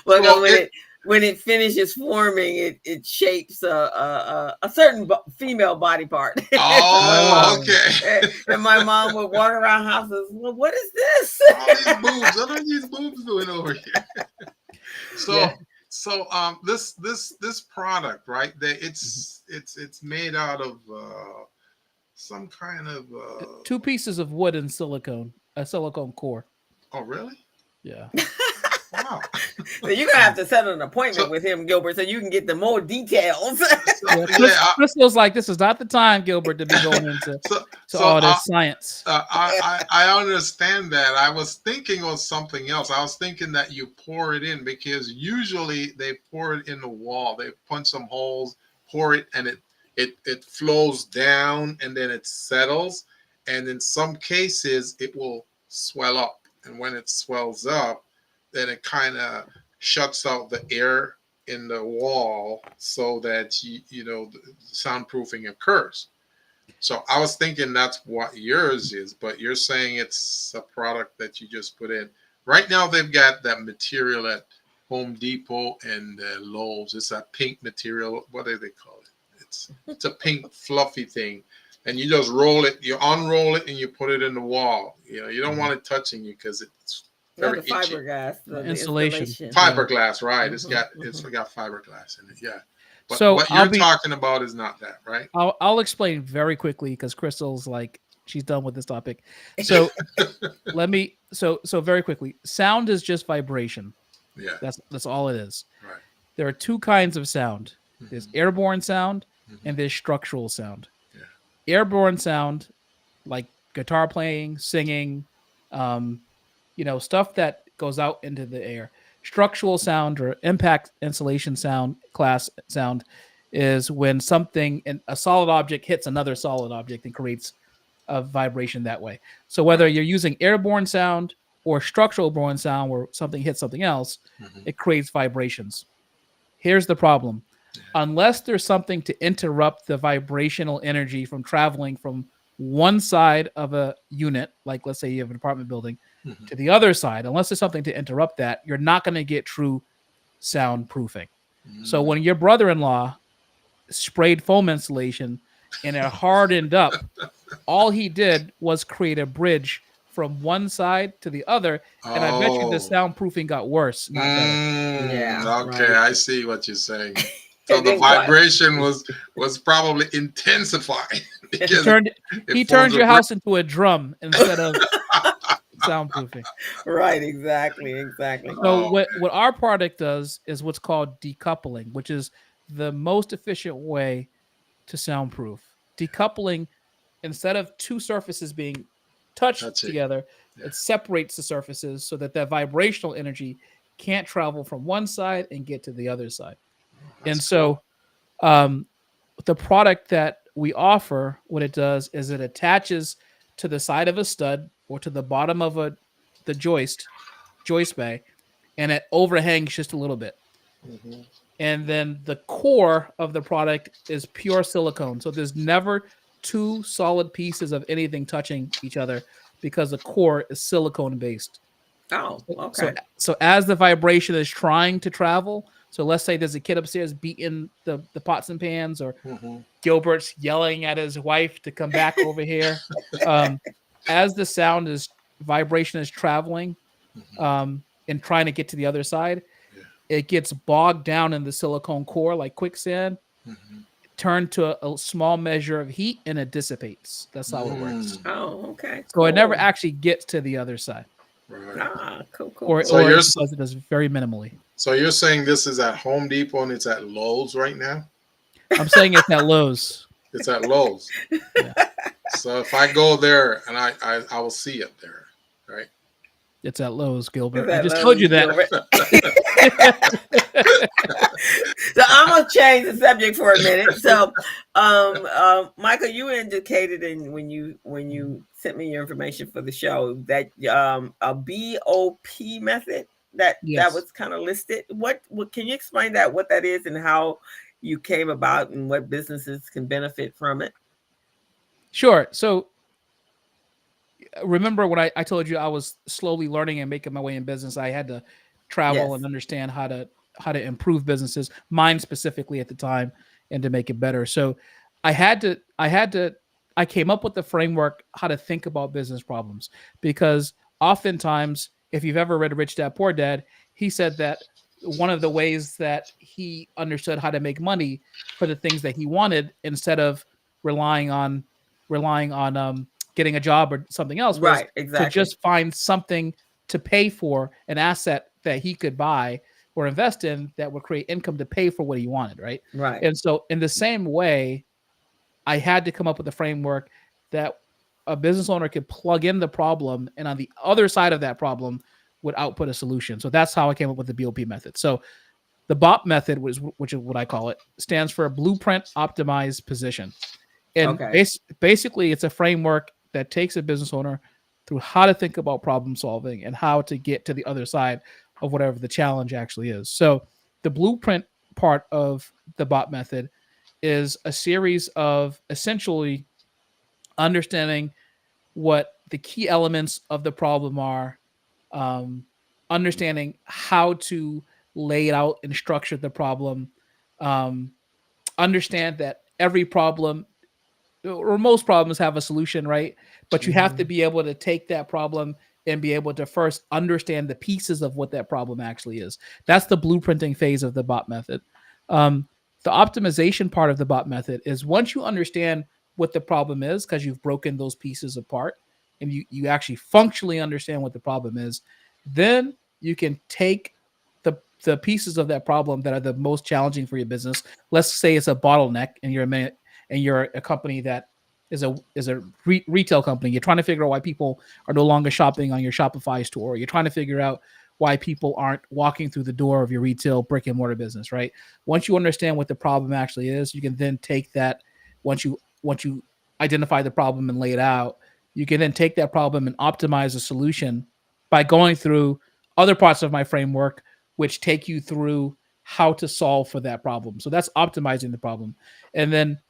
Well, 'cause so it when it finishes forming, it shapes a certain female body part. Oh, oh. okay. And my mom would walk around houses. Well, what is this? All these boobs. What are these boobs doing over here? Yeah. So this product, right? It's made out of some kind of Two pieces of wood and silicone, a silicone core. oh really? Yeah. Wow. So you're gonna have to set an So appointment with him, Gilbert, so you can get the more details. Yeah, yeah. Crystal's like, this is not the time, Gilbert, to be going into So all this science. I understand that. I was thinking of something else. I was thinking that you pour it in because usually they pour it in the wall. They punch some holes, pour it, and it flows down and then it settles. And in some cases, it will swell up. And when it swells up, then it kind of shuts out the air in the wall so that the soundproofing occurs. So I was thinking that's what yours is, but you're saying it's a product that you just put in. Right now they've got that material at Home Depot and Lowe's. It's a pink material. What do they call it? It's a pink fluffy thing, and you just roll it. You unroll it and you put it in the wall. You don't want it touching you because it's very The itchy. fiberglass, the Insulation. Fiberglass, right? Mm-hmm, It's got fiberglass in it. Yeah. But So what you're talking about is not that, right? I'll explain very quickly because Crystal's like, she's done with this topic. So so very quickly. Sound is just vibration. Yeah. That's all it is. Right. There are two kinds of sound. There's Mhm. airborne sound Mhm. and there's structural sound. Yeah. Airborne sound, like guitar playing, singing, stuff that goes out into the air. Structural sound or impact insulation sound class sound is when something in a solid object hits another solid object and creates a vibration that way. So whether you're using airborne sound or structural borne sound where something hits something else, it creates vibrations. Here's the problem. Unless there's something to interrupt the vibrational energy from traveling from one side of a unit, like let's say you have an apartment building, to the other side, unless there's something to interrupt that, you're not going to get true soundproofing. So when your brother-in-law sprayed foam insulation and it hardened up, all he did was create a bridge from one side to the other, and I bet you the soundproofing got worse, not better. Yeah. Okay, right. I see what you're saying. So the vibration was probably intensified He because turned it your forms a house into a drum instead of soundproofing. Right, exactly. So Oh, what our product does is what's called decoupling, which is the most efficient way to soundproof. Decoupling, instead of two surfaces being touched that's it. together, Yeah, it separates the surfaces so that that vibrational energy can't travel from one side and get to the other side. that's And cool. so um, the product that we offer, what it does is it attaches to the side of a stud or to the bottom of the joist bay, and it overhangs just a little bit. Hmm. And then the core of the product is pure silicone. So there's never two solid pieces of anything touching each other because the core is silicone based. Oh, So okay. so as the vibration is trying to travel, so let's say there's a kid upstairs beating the pots and pans, or Hmm. Gilbert's yelling at his wife to come back over here. Um, as the sound is vibration is traveling Hmm. and trying to get to the other side, Yeah. it gets bogged down in the silicone core like quicksand, Hmm. turned to a small measure of heat, and it dissipates. That's how it works. Mm, Oh, okay. So it never Cool. actually gets to the other side, right. Ah, or So cool. or you're if it does, it does very minimally. so you're saying this is at Home Depot and it's at Lowe's right now? I'm saying it's at Lowe's. It's at Lowe's. Yeah, So if I go there and I will see it there, right? it's at Lowe's, Is Gilbert. I that just told Lowe's, you that. Gilbert? So I'm gonna change the subject for a minute. So, Michael, you indicated in when you sent me your information for the show that a BOP method that Yes. was kind of listed. What can you explain that what that is and how you came about and what businesses can benefit from it? Sure. So remember when I told you I was slowly learning and making my way in business, I had to travel and Yes. understand how to improve businesses, mine specifically at the time, and to make it better. So I came up with the framework how to think about business problems, because oftentimes, if you've ever read Rich Dad Poor Dad, he said that one of the ways that he understood how to make money for the things that he wanted, instead of relying on getting a job or something else, was Right. to Exactly. just find something to pay for, an asset that he could buy or invest in that would create income to pay for what he wanted, right? Right. And so in the same way, I had to come up with a framework that a business owner could plug in the problem, and on the other side of that problem would output a solution. So that's how I came up with the BOP method. So the BOP method, which is what I call it, stands for Blueprint Optimized Position. And Okay. basically, it's a framework that takes a business owner through how to think about problem solving and how to get to the other side of whatever the challenge actually is. So the blueprint part of the BOP method is a series of essentially understanding what the key elements of the problem are, um, understanding how to lay it out and structure the problem, um, understand that every problem or most problems have a solution, right? But you have to Hmm. be able to take that problem and be able to first understand the pieces of what that problem actually is. That's the blueprinting phase of the bot method. Um, the optimization part of the bot method is once you understand what the problem is, because you've broken those pieces apart and you actually functionally understand what the problem is, then you can take the pieces of that problem that are the most challenging for your business. Let's say it's a bottleneck and you're a company that is a retail company. You're trying to figure out why people are no longer shopping on your Shopify store. You're trying to figure out why people aren't walking through the door of your retail brick and mortar business, right? Once you understand what the problem actually is, you can then take that. Once you identify the problem and lay it out, you can then take that problem and optimize a solution by going through other parts of my framework, which take you through how to solve for that problem. So that's optimizing the problem. And then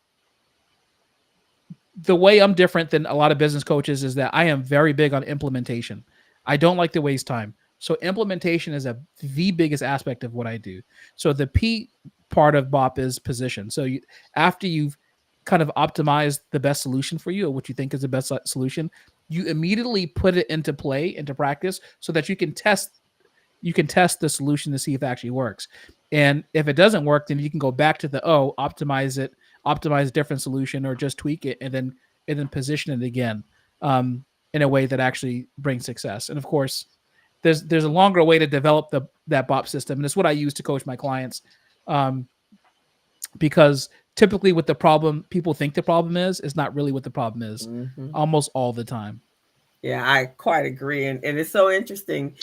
the way I'm different than a lot of business coaches is that I am very big on implementation. I don't like to waste time. So implementation is the biggest aspect of what I do. So the P part of BOP is position. So after you've kind of optimized the best solution for you, or what you think is the best solution, you immediately put it into play, into practice, so that you can test the solution to see if it actually works. And if it doesn't work, then you can go back to optimize it, optimize a different solution, or just tweak it, and then position it again. Um, in a way that actually brings success. And of course, there's a longer way to develop that BOP system, and it's what I use to coach my clients. Um, because typically what the problem people think the problem is not really what the problem is Hmm. almost all the time. Yeah, I quite agree, and it's so interesting.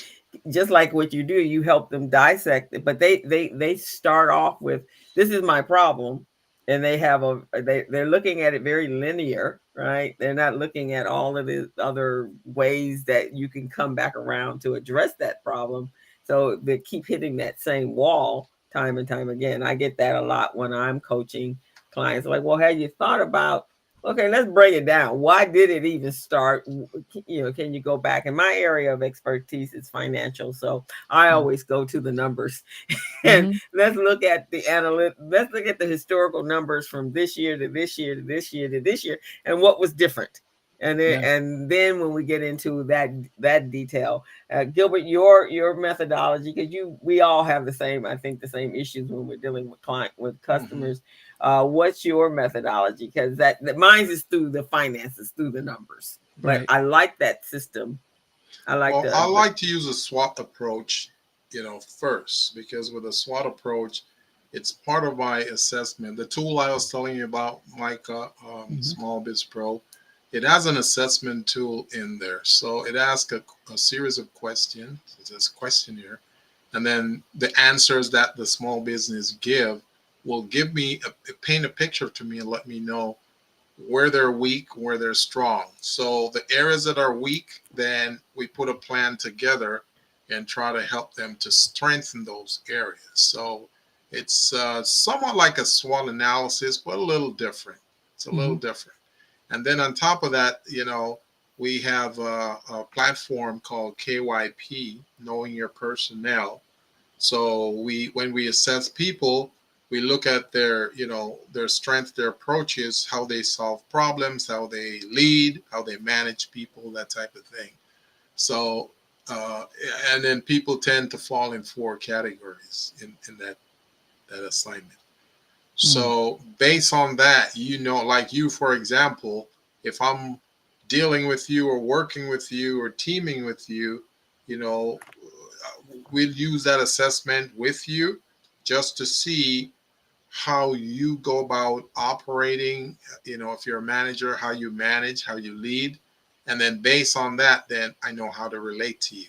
Just like what you do, you help them dissect it, but they start off with, "This is my problem," and they're looking at it very linear, right? They're not looking at all of the other ways that you can come back around to address that problem. So they keep hitting that same wall time and time again. I get that a lot when I'm coaching clients. Like, well, have you thought about, okay, let's break it down. Why did it even start? Can you go back? And my area of expertise is financial, so I always go to the numbers. And Mm-hmm. let's look at the let's look at the historical numbers from this year to this year to this year to this year, and what was different. Yeah. And then when we get into that detail, Gilbert, your methodology, because we all have the same, I think, the same issues when we're dealing with Mhm. customers. What's your methodology? Because that mine is through the finances, through the numbers. But Right. I like that system. I like Well, I the like to use a SWOT approach, first, because with a SWOT approach, it's part of my assessment. The tool I was telling you about, Micah, Mm-hmm. Small Biz Pro, it has an assessment tool in there. So it asks a series of questions. It's a questionnaire, and then the answers that the small business give will give me paint a picture to me and let me know where they're weak, where they're strong. So the areas that are weak, then we put a plan together and try to help them to strengthen those areas. So it's somewhat like a SWOT analysis, but a little different. It's a little Mm-hmm. different. And then on top of that, we have a platform called KYP, Knowing Your Personnel. So when we assess people, we look at their strength, their approaches, how they solve problems, how they lead, how they manage people, that type of thing. So uh, and then people tend to fall in four categories in that assignment. Mm. So based on that, like you, for example, if I'm dealing with you or working with you or teaming with you, you know, we'll use that assessment with you just to see how you go about operating. If you're a manager, how you manage, how you lead. And then based on that, then I know how to relate to you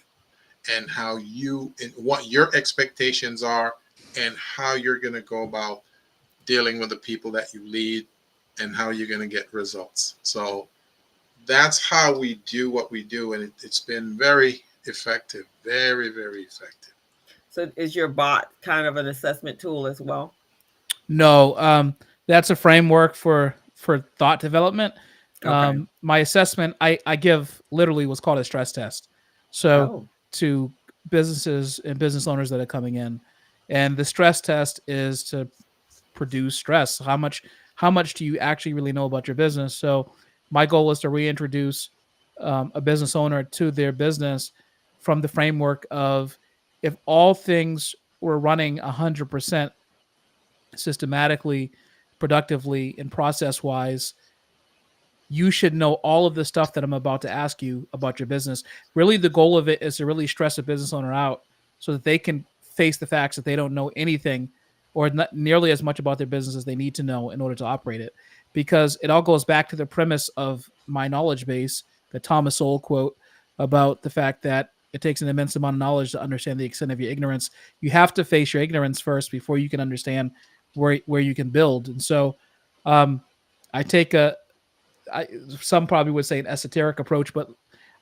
and how you and what your expectations are and how you're going to go about dealing with the people that you lead and how you're going to get results. So that's how we do what we do. And it's been very effective, very, very effective. So is your bot kind of an assessment tool as well? No, that's a framework for thought development. Okay. My assessment, I give literally what's called a stress test. So Oh. to businesses and business owners that are coming in, and the stress test is to produce stress. How much do you actually really know about your business? So my goal is to reintroduce a business owner to their business from the framework of, if all things were running 100% systematically, productively, and process wise, you should know all of the stuff that I'm about to ask you about your business. Really, the goal of it is to really stress a business owner out so that they can face the facts that they don't know anything or not nearly as much about their business as they need to know in order to operate it. Because it all goes back to the premise of my knowledge base, the Thomas Sowell quote about the fact that it takes an immense amount of knowledge to understand the extent of your ignorance. You have to face your ignorance first before you can understand where you can build. And so um, I take some probably would say an esoteric approach, but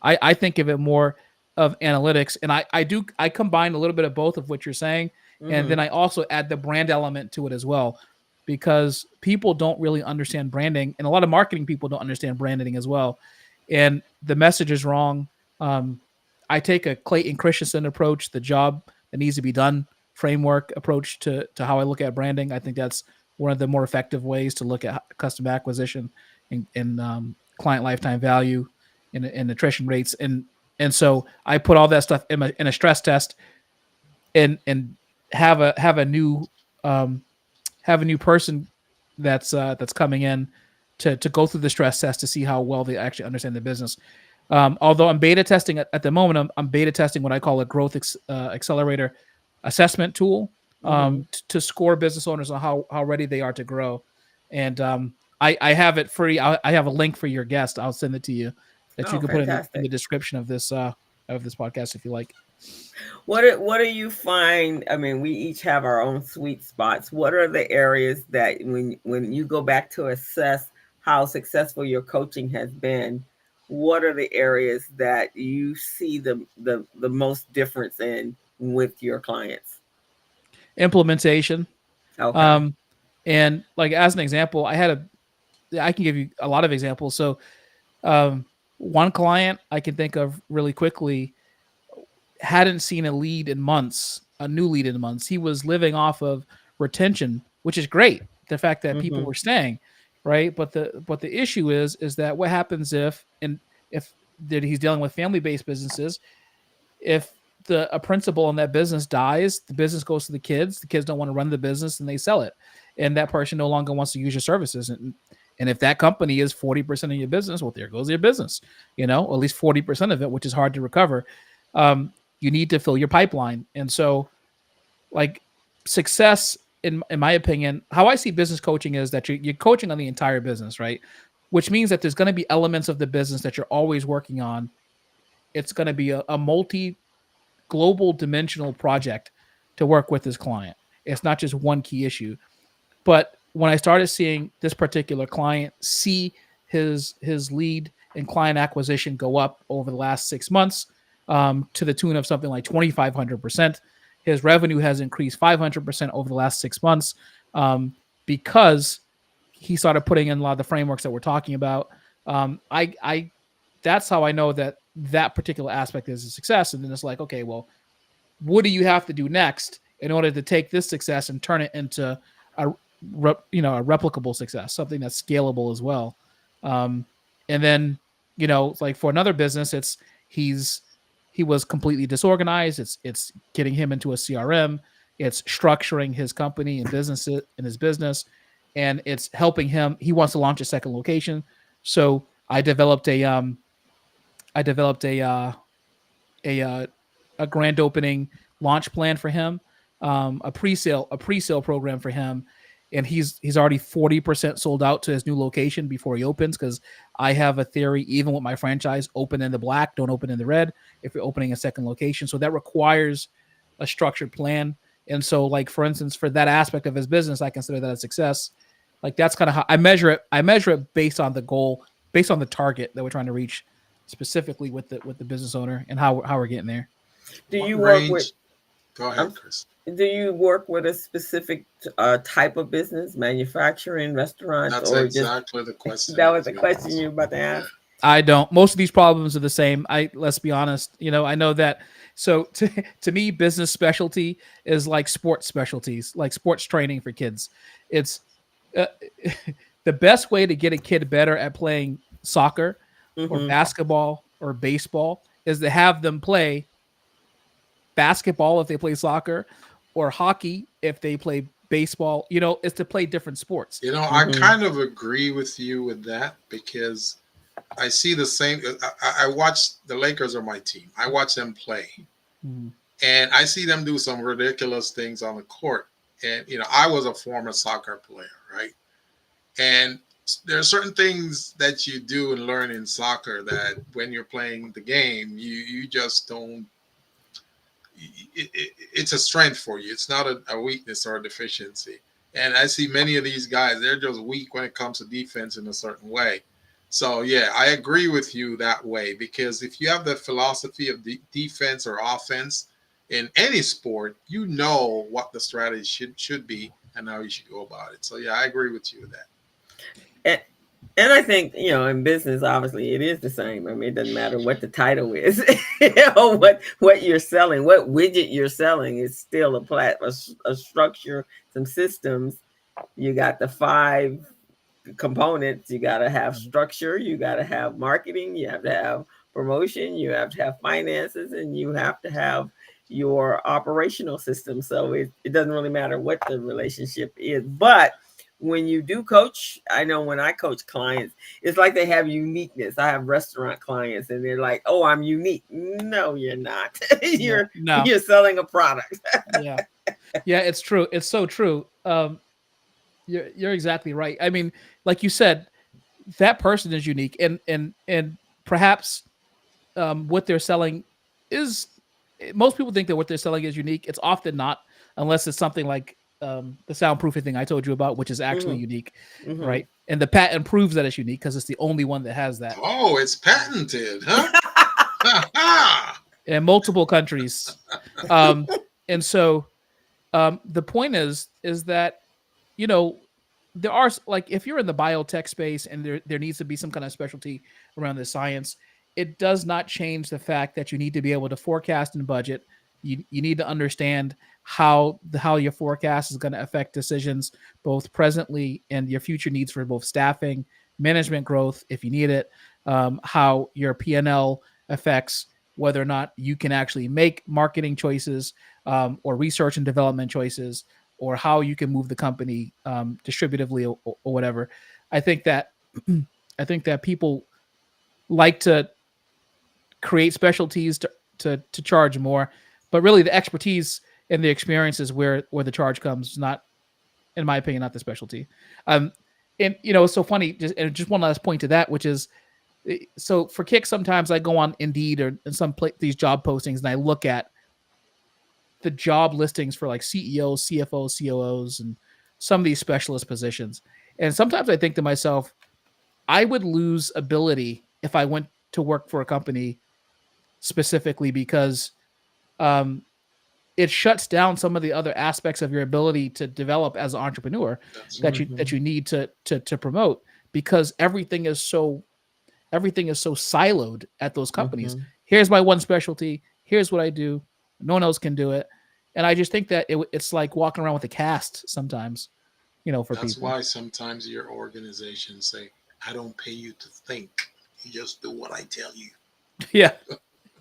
I think of it more of analytics. And I combine a little bit of both of what you're saying. And then Mm-hmm. I also add the brand element to it as well, because people don't really understand branding. And a lot of marketing people don't understand branding as well. And the message is wrong. Um, I take a Clayton Christensen approach, the job that needs to be done framework approach to how I look at branding. I think that's one of the more effective ways to look at customer acquisition and client lifetime value and attrition rates. And so I put all that stuff in a stress test and have a new um, have a new person that's coming in to go through the stress test to see how well they actually understand the business. Although I'm beta testing at the moment, I'm beta testing what I call a growth accelerator assessment tool, Mm-hmm. to score business owners on how ready they are to grow. And I have it free. I have a link for your guest. I'll send it to you that you Oh, can put in the fantastic. description of this podcast if you like. What do you find? I mean, we each have our own sweet spots. What are the areas that when you go back to assess how successful your coaching has been, what are the areas that you see the most difference in with your clients? Implementation. Okay. Um, and like as an example, I can give you a lot of examples. So um, one client I can think of really quickly hadn't seen a new lead in months. He was living off of retention, which is great. The fact that people Mm-hmm. were staying, right? But the issue is that what happens if that he's dealing with family based businesses, if a principal in that business dies, the business goes to the kids. The kids don't want to run the business, and they sell it, and that person no longer wants to use your services. And if that company is 40% of your business, well, there goes your business. Or at least 40% of it, which is hard to recover. Um, you need to fill your pipeline, and so like success in my opinion, how I see business coaching is that you're coaching on the entire business, right? Which means that there's going to be elements of the business that you're always working on. It's going to be a multi global dimensional project to work with this client. It's not just one key issue. But when I started seeing this particular client see his lead and client acquisition go up over the last 6 months, to the tune of something like 2,500%, his revenue has increased 500% over the last 6 months, because he started putting in a lot of the frameworks that we're talking about. I That's how I know that particular aspect is a success. And then it's like, okay, well, what do you have to do next in order to take this success and turn it into a replicable success, something that's scalable as well. Um, and then, like for another business, he was completely disorganized. It's getting him into a CRM. It's structuring his company and his business, and it's helping him. He wants to launch a second location. So I developed a a grand opening launch plan for him, a pre-sale program for him, and he's already 40% sold out to his new location before he opens. Because I have a theory, even with my franchise, open in the black, don't open in the red if you're opening a second location. So that requires a structured plan. And so, like for instance, for that aspect of his business, I consider that a success. Like that's kind of how I measure it. I measure it based on the goal, based on the target that we're trying to reach, specifically with the business owner and how we're getting there. Do What you work with range? Go um, ahead, Chris. do you work with a specific type of business, manufacturing, restaurants, That's or just exactly the question that I was was the going to question ask. you were about to Yeah. ask? I don't. Most of these problems are the same. Let's be honest. I know that. So to me, business specialty is like sports specialties, like sports training for kids. It's uh, the best way to get a kid better at playing soccer or Mm-hmm. basketball or baseball is to have them play basketball if they play soccer, or hockey if they play baseball. Is to play different sports. I Mm-hmm. kind of agree with you with that because I see the same. I watch the Lakers are my team. I watch them play, Mhm. and I see them do some ridiculous things on the court. And I was a former soccer player, right? And there are certain things that you do and learn in soccer that when you're playing the game, you just don't. It's a strength for you. It's not a weakness or a deficiency. And I see many of these guys; they're just weak when it comes to defense in a certain way. So yeah, I agree with you that way because if you have the philosophy of defense or offense in any sport, you know what the strategy should be and how you should go about it. So yeah, I agree with you with that. And, and I think, in business, obviously, it is the same. I mean, it doesn't matter what the title is, what you're selling, what widget you're selling is still a structure, some systems. You got the five components. You got to have structure, you got to have marketing, you have to have promotion, you have to have finances, and you have to have your operational system. So it doesn't really matter what the relationship is. But when you do coach, I know when I coach clients, it's like they have uniqueness. I have restaurant clients and they're like, "Oh, I'm unique." No, you're not. Yeah, you're no, you're selling a product. yeah, yeah. It's true. It's so true. You're exactly right. I mean, like you said, that person is unique, and perhaps what they're selling is most people think that what they're selling is unique. It's often not, unless it's something like the soundproofing thing I told you about, which is actually Hmm. unique, Hmm. right? And the patent proves that it's unique because it's the only one that has that Oh, it's patented, huh? Ha ha! in multiple countries. Um, and so the point is that you know there are like if you're in the biotech space and there needs to be some kind of specialty around the science, it does not change the fact that you need to be able to forecast and budget. You need to understand how your forecast is going to affect decisions both presently and your future needs for both staffing, management growth if you need it, how your P&L affects whether or not you can actually make marketing choices, or research and development choices, or how you can move the company distributively, or whatever. I think that I think that people like to create specialties to charge more, but really the expertise and the experience is where the charge comes, not, in my opinion, not the specialty. Um, and it's so funny. Just one last point to that, which is, so for kicks, sometimes I go on Indeed or in these job postings and I look at the job listings for like CEOs, CFOs, COOs, and some of these specialist positions. And sometimes I think to myself, I would lose ability if I went to work for a company specifically because um, it shuts down some of the other aspects of your ability to develop as an entrepreneur That's that right. you need to promote, because everything is so siloed at those companies. Hmm. Here's my one specialty. Here's what I do. No one else can do it. And I just think that it's like walking around with a cast sometimes, for That's people. why sometimes your organization say, "I don't pay you to think. You just do what I tell you." Yeah.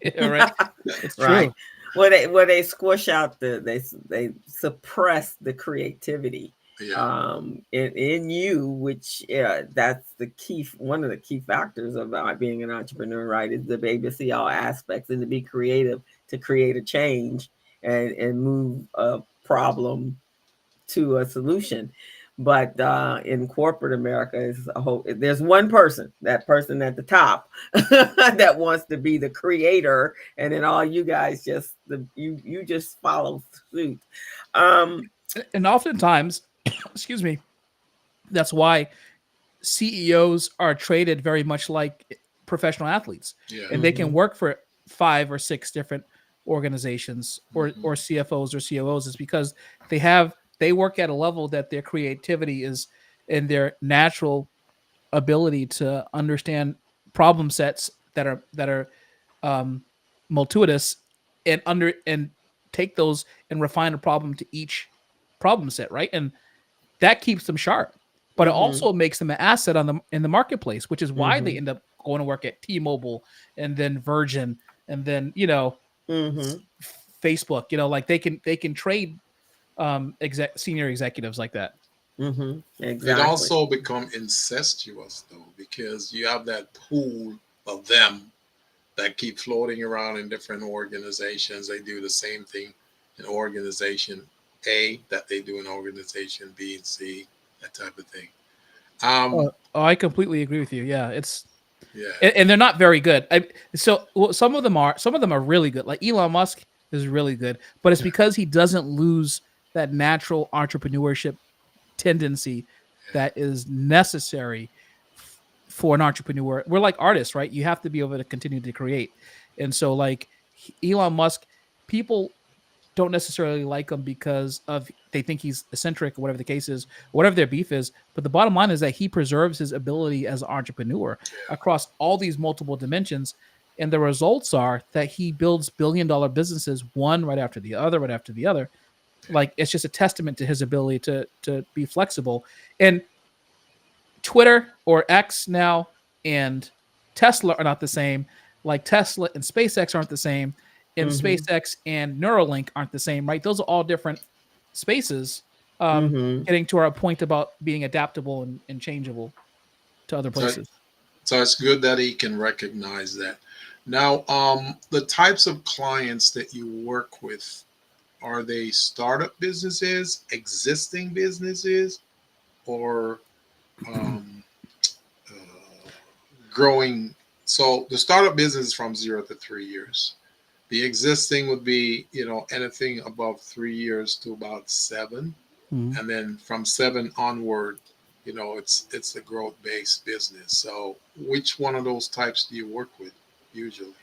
Yeah, right. It's Right. true. Where they squish out they suppress the creativity Yeah, in you, which that's the key, one of the key factors about being an entrepreneur, right? Is to be able to see all aspects and to be creative to create a change and move a problem to a solution. But in corporate America, is a whole. There's one person, that person at the top, that wants to be the creator, and then all you guys you just follow suit. Um, And oftentimes, excuse me, that's why CEOs are treated very much like professional athletes, yeah. and they can mhm, work for 5 or 6 different organizations, Hmm. or CFOs or COOs, is because they work at a level that their creativity is, and their natural ability to understand problem sets that are um, multitudinous, and take those and refine a problem to each problem set, right? And that keeps them sharp, but it mhm, also makes them an asset in the marketplace, which is why they mhm, end up going to work at T-Mobile and then Virgin and then mhm, Facebook. Like they can trade senior executives like that. mhm. It Exactly. also become incestuous though, because you have that pool of them that keep floating around in different organizations. They do the same thing in organization A that they do in organization B and C, that type of thing. Oh, Um, I completely agree with you. Yeah, it's yeah, and they're not very good. Some of them are really good. Like Elon Musk is really good, but it's because he doesn't lose that natural entrepreneurship tendency that is necessary for an entrepreneur. We're like artists, right? You have to be able to continue to create. And so like Elon Musk, people don't necessarily like him because of they think he's eccentric or whatever the case is, whatever their beef is. But the bottom line is that he preserves his ability as an entrepreneur across all these multiple dimensions. And the results are that he builds billion-dollar businesses, one right after the other, right after the other. Like it's just a testament to his ability to be flexible. And Twitter, or X now, and Tesla are not the same. Like Tesla and SpaceX aren't the same, and Mhm, SpaceX and Neuralink aren't the same, right? Those are all different spaces, Mm-hmm. Getting to our point about being adaptable and changeable to other So, places. so it's good that he can recognize that. Now, the types of clients that you work with, are they startup businesses, existing businesses, or um, uh, growing? So the startup business is from 0 to 3 years. The existing would be, anything above 3 years to about 7, Mhm. and then from 7 onward, it's a growth based business. So which one of those types do you work with usually?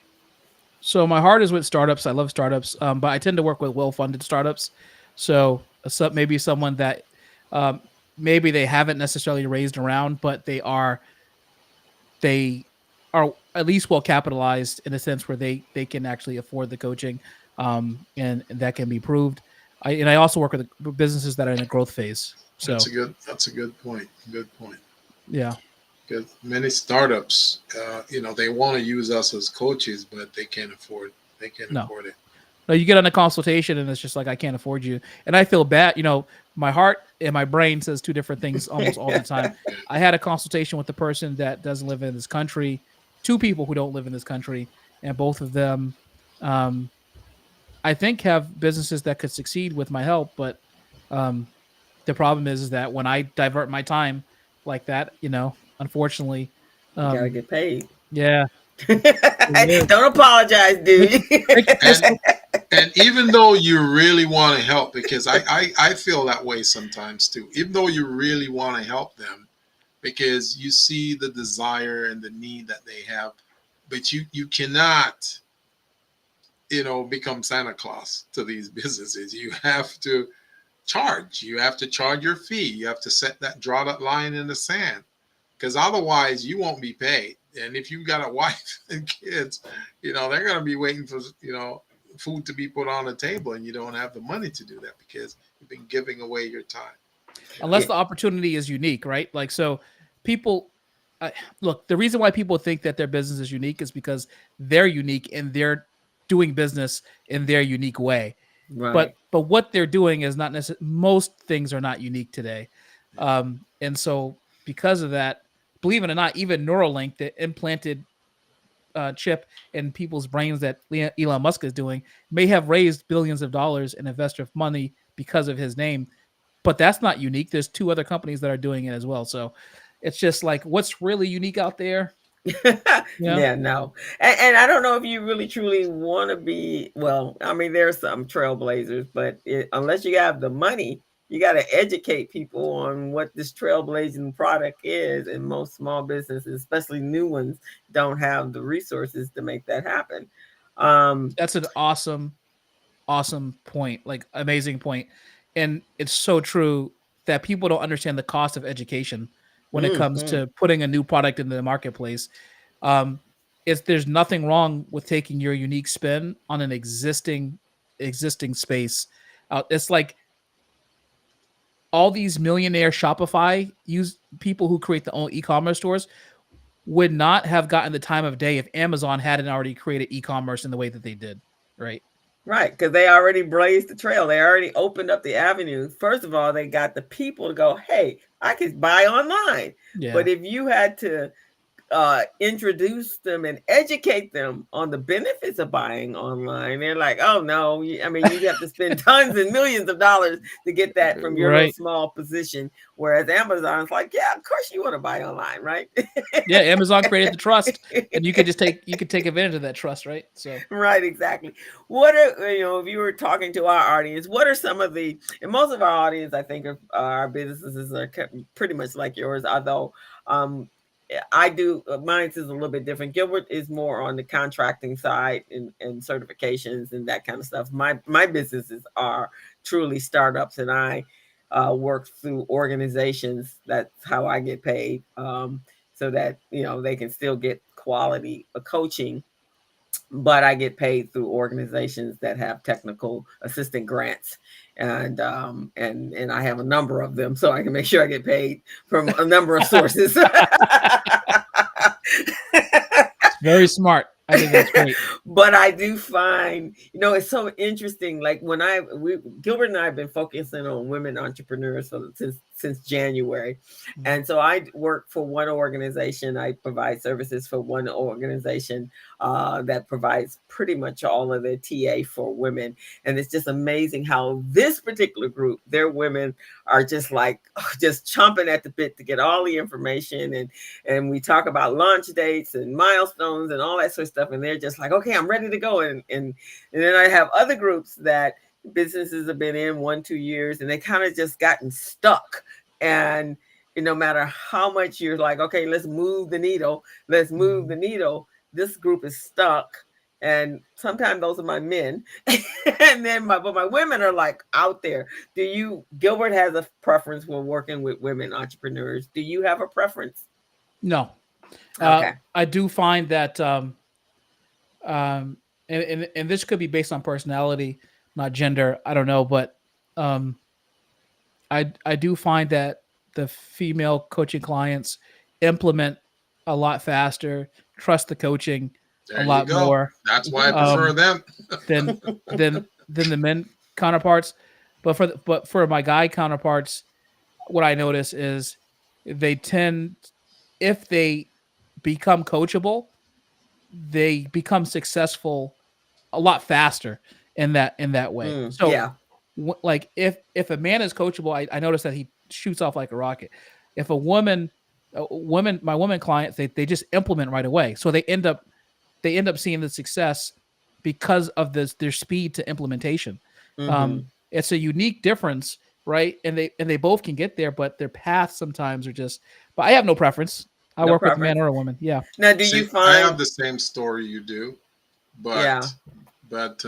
So my heart is with startups. I love startups, but I tend to work with well-funded startups. So maybe someone that um, maybe they haven't necessarily raised around, but they are at least well capitalized in a sense where they can actually afford the coaching, and that can be proved. I also work with businesses that are in a growth phase. So That's a good point. Good point. yeah, Because many startups, they want to use us as coaches, but they can't no. afford it. No, you get on a consultation and it's just like I can't afford you, and I feel bad. My heart and my brain says two different things almost all the time. I had a consultation with a person that doesn't live in this country, two people who don't live in this country, and both of them, um, I think, have businesses that could succeed with my help. But um, the problem is that when I divert my time like that, unfortunately, You gotta um, get paid. yeah, it is. Don't apologize, Make, dude. make it And personal. and even though you really want to help, because I feel that way sometimes too, even though you really want to help them, because you see the desire and the need that they have, but you cannot, become Santa Claus to these businesses. You have to charge your fee. You have to draw that line in the sand, because otherwise you won't be paid. And if you've got a wife and kids, they're going to be waiting for, food to be put on the table, and you don't have the money to do that because you've been giving away your time. Unless the opportunity is unique, right? Like, so people look, the reason why people think that their business is unique is because they're unique and they're doing business in their unique way. But Right. what they're doing is not necessarily, most things are not unique today. And so because of that, believe it or not, even Neuralink, the implanted chip in people's brains that Elon Musk is doing, may have raised billions of dollars in investor money because of his name, but that's not unique. There's two other companies that are doing it as well. So it's just like, what's really unique out there? Yeah. Yeah, no. And I don't know if you really truly want to be, well, I mean, there's some trailblazers, but unless you have the money, you got to educate people on what this trailblazing product is. And most small businesses, especially new ones, don't have the resources to make that happen. Um, That's an awesome point, like amazing point. And it's so true that people don't understand the cost of education when it comes mhm. to putting a new product into the marketplace. Um, there's nothing wrong with taking your unique spin on an existing space. It's like all these millionaire Shopify use people who create their own e-commerce stores would not have gotten the time of day if Amazon hadn't already created e-commerce in the way that they did. Right. Right, because they already blazed the trail. They already opened up the avenue. First of all, they got the people to go, hey, I could buy online. Yeah. But if you had to introduce them and educate them on the benefits of buying online, they're like, oh no, I mean, you have to spend tons and millions of dollars to get that from your little Right. small position. Whereas Amazon's like, yeah, of course you want to buy online, right? Yeah. Amazon created the trust, and you could take advantage of that trust, right? So Right, exactly. What are, if you were talking to our audience, what are some of the, and most of our audience, I think, our businesses are pretty much like yours, although I do, mine is a little bit different. Gilbert is more on the contracting side and certifications and that kind of stuff. My businesses are truly startups, and I work through organizations. That's how I get paid, so that, they can still get quality coaching, but I get paid through organizations that have technical assistant grants, and I have a number of them, so I can make sure I get paid from a number of sources. it's very smart. I think that's great. but I do find, it's so interesting. Like when Gilbert and I have been focusing on women entrepreneurs since January, Mhm. and so I work for one organization. I provide services for one organization that provides pretty much all of their TA for women, and it's just amazing how this particular group, their women, are just like just chomping at the bit to get all the information, and we talk about launch dates and milestones and all that sort of stuff, and they're just like, okay, I'm ready to go. And then I have other groups that businesses have been in 1-2 years, and they kind of just gotten stuck. And no matter how much you're like, okay, let's move the needle, this group is stuck. And sometimes those are my men. And then but my women are like out there. Gilbert has a preference when working with women entrepreneurs. Do you have a preference? No, Okay. I do find that, and this could be based on personality, not gender. I don't know, but um, I do find that the female coaching clients implement a lot faster, trust the coaching a There you lot go. more That's why I prefer um, them. than than the men counterparts. But for my guy counterparts, what I notice is they tend, if they become coachable, they become successful a lot faster in that way. So Yeah. like if a man is coachable, I notice that he shoots off like a rocket. If my woman clients, they just implement right away. So they end up seeing the success because of their speed to implementation. Mm-hmm. It's a unique difference, right? And they both can get there, but their paths sometimes are just. But I have no preference. I No work with a man preference. or a woman. Yeah. Now, do See, you I have find? the same story you do, Yeah. but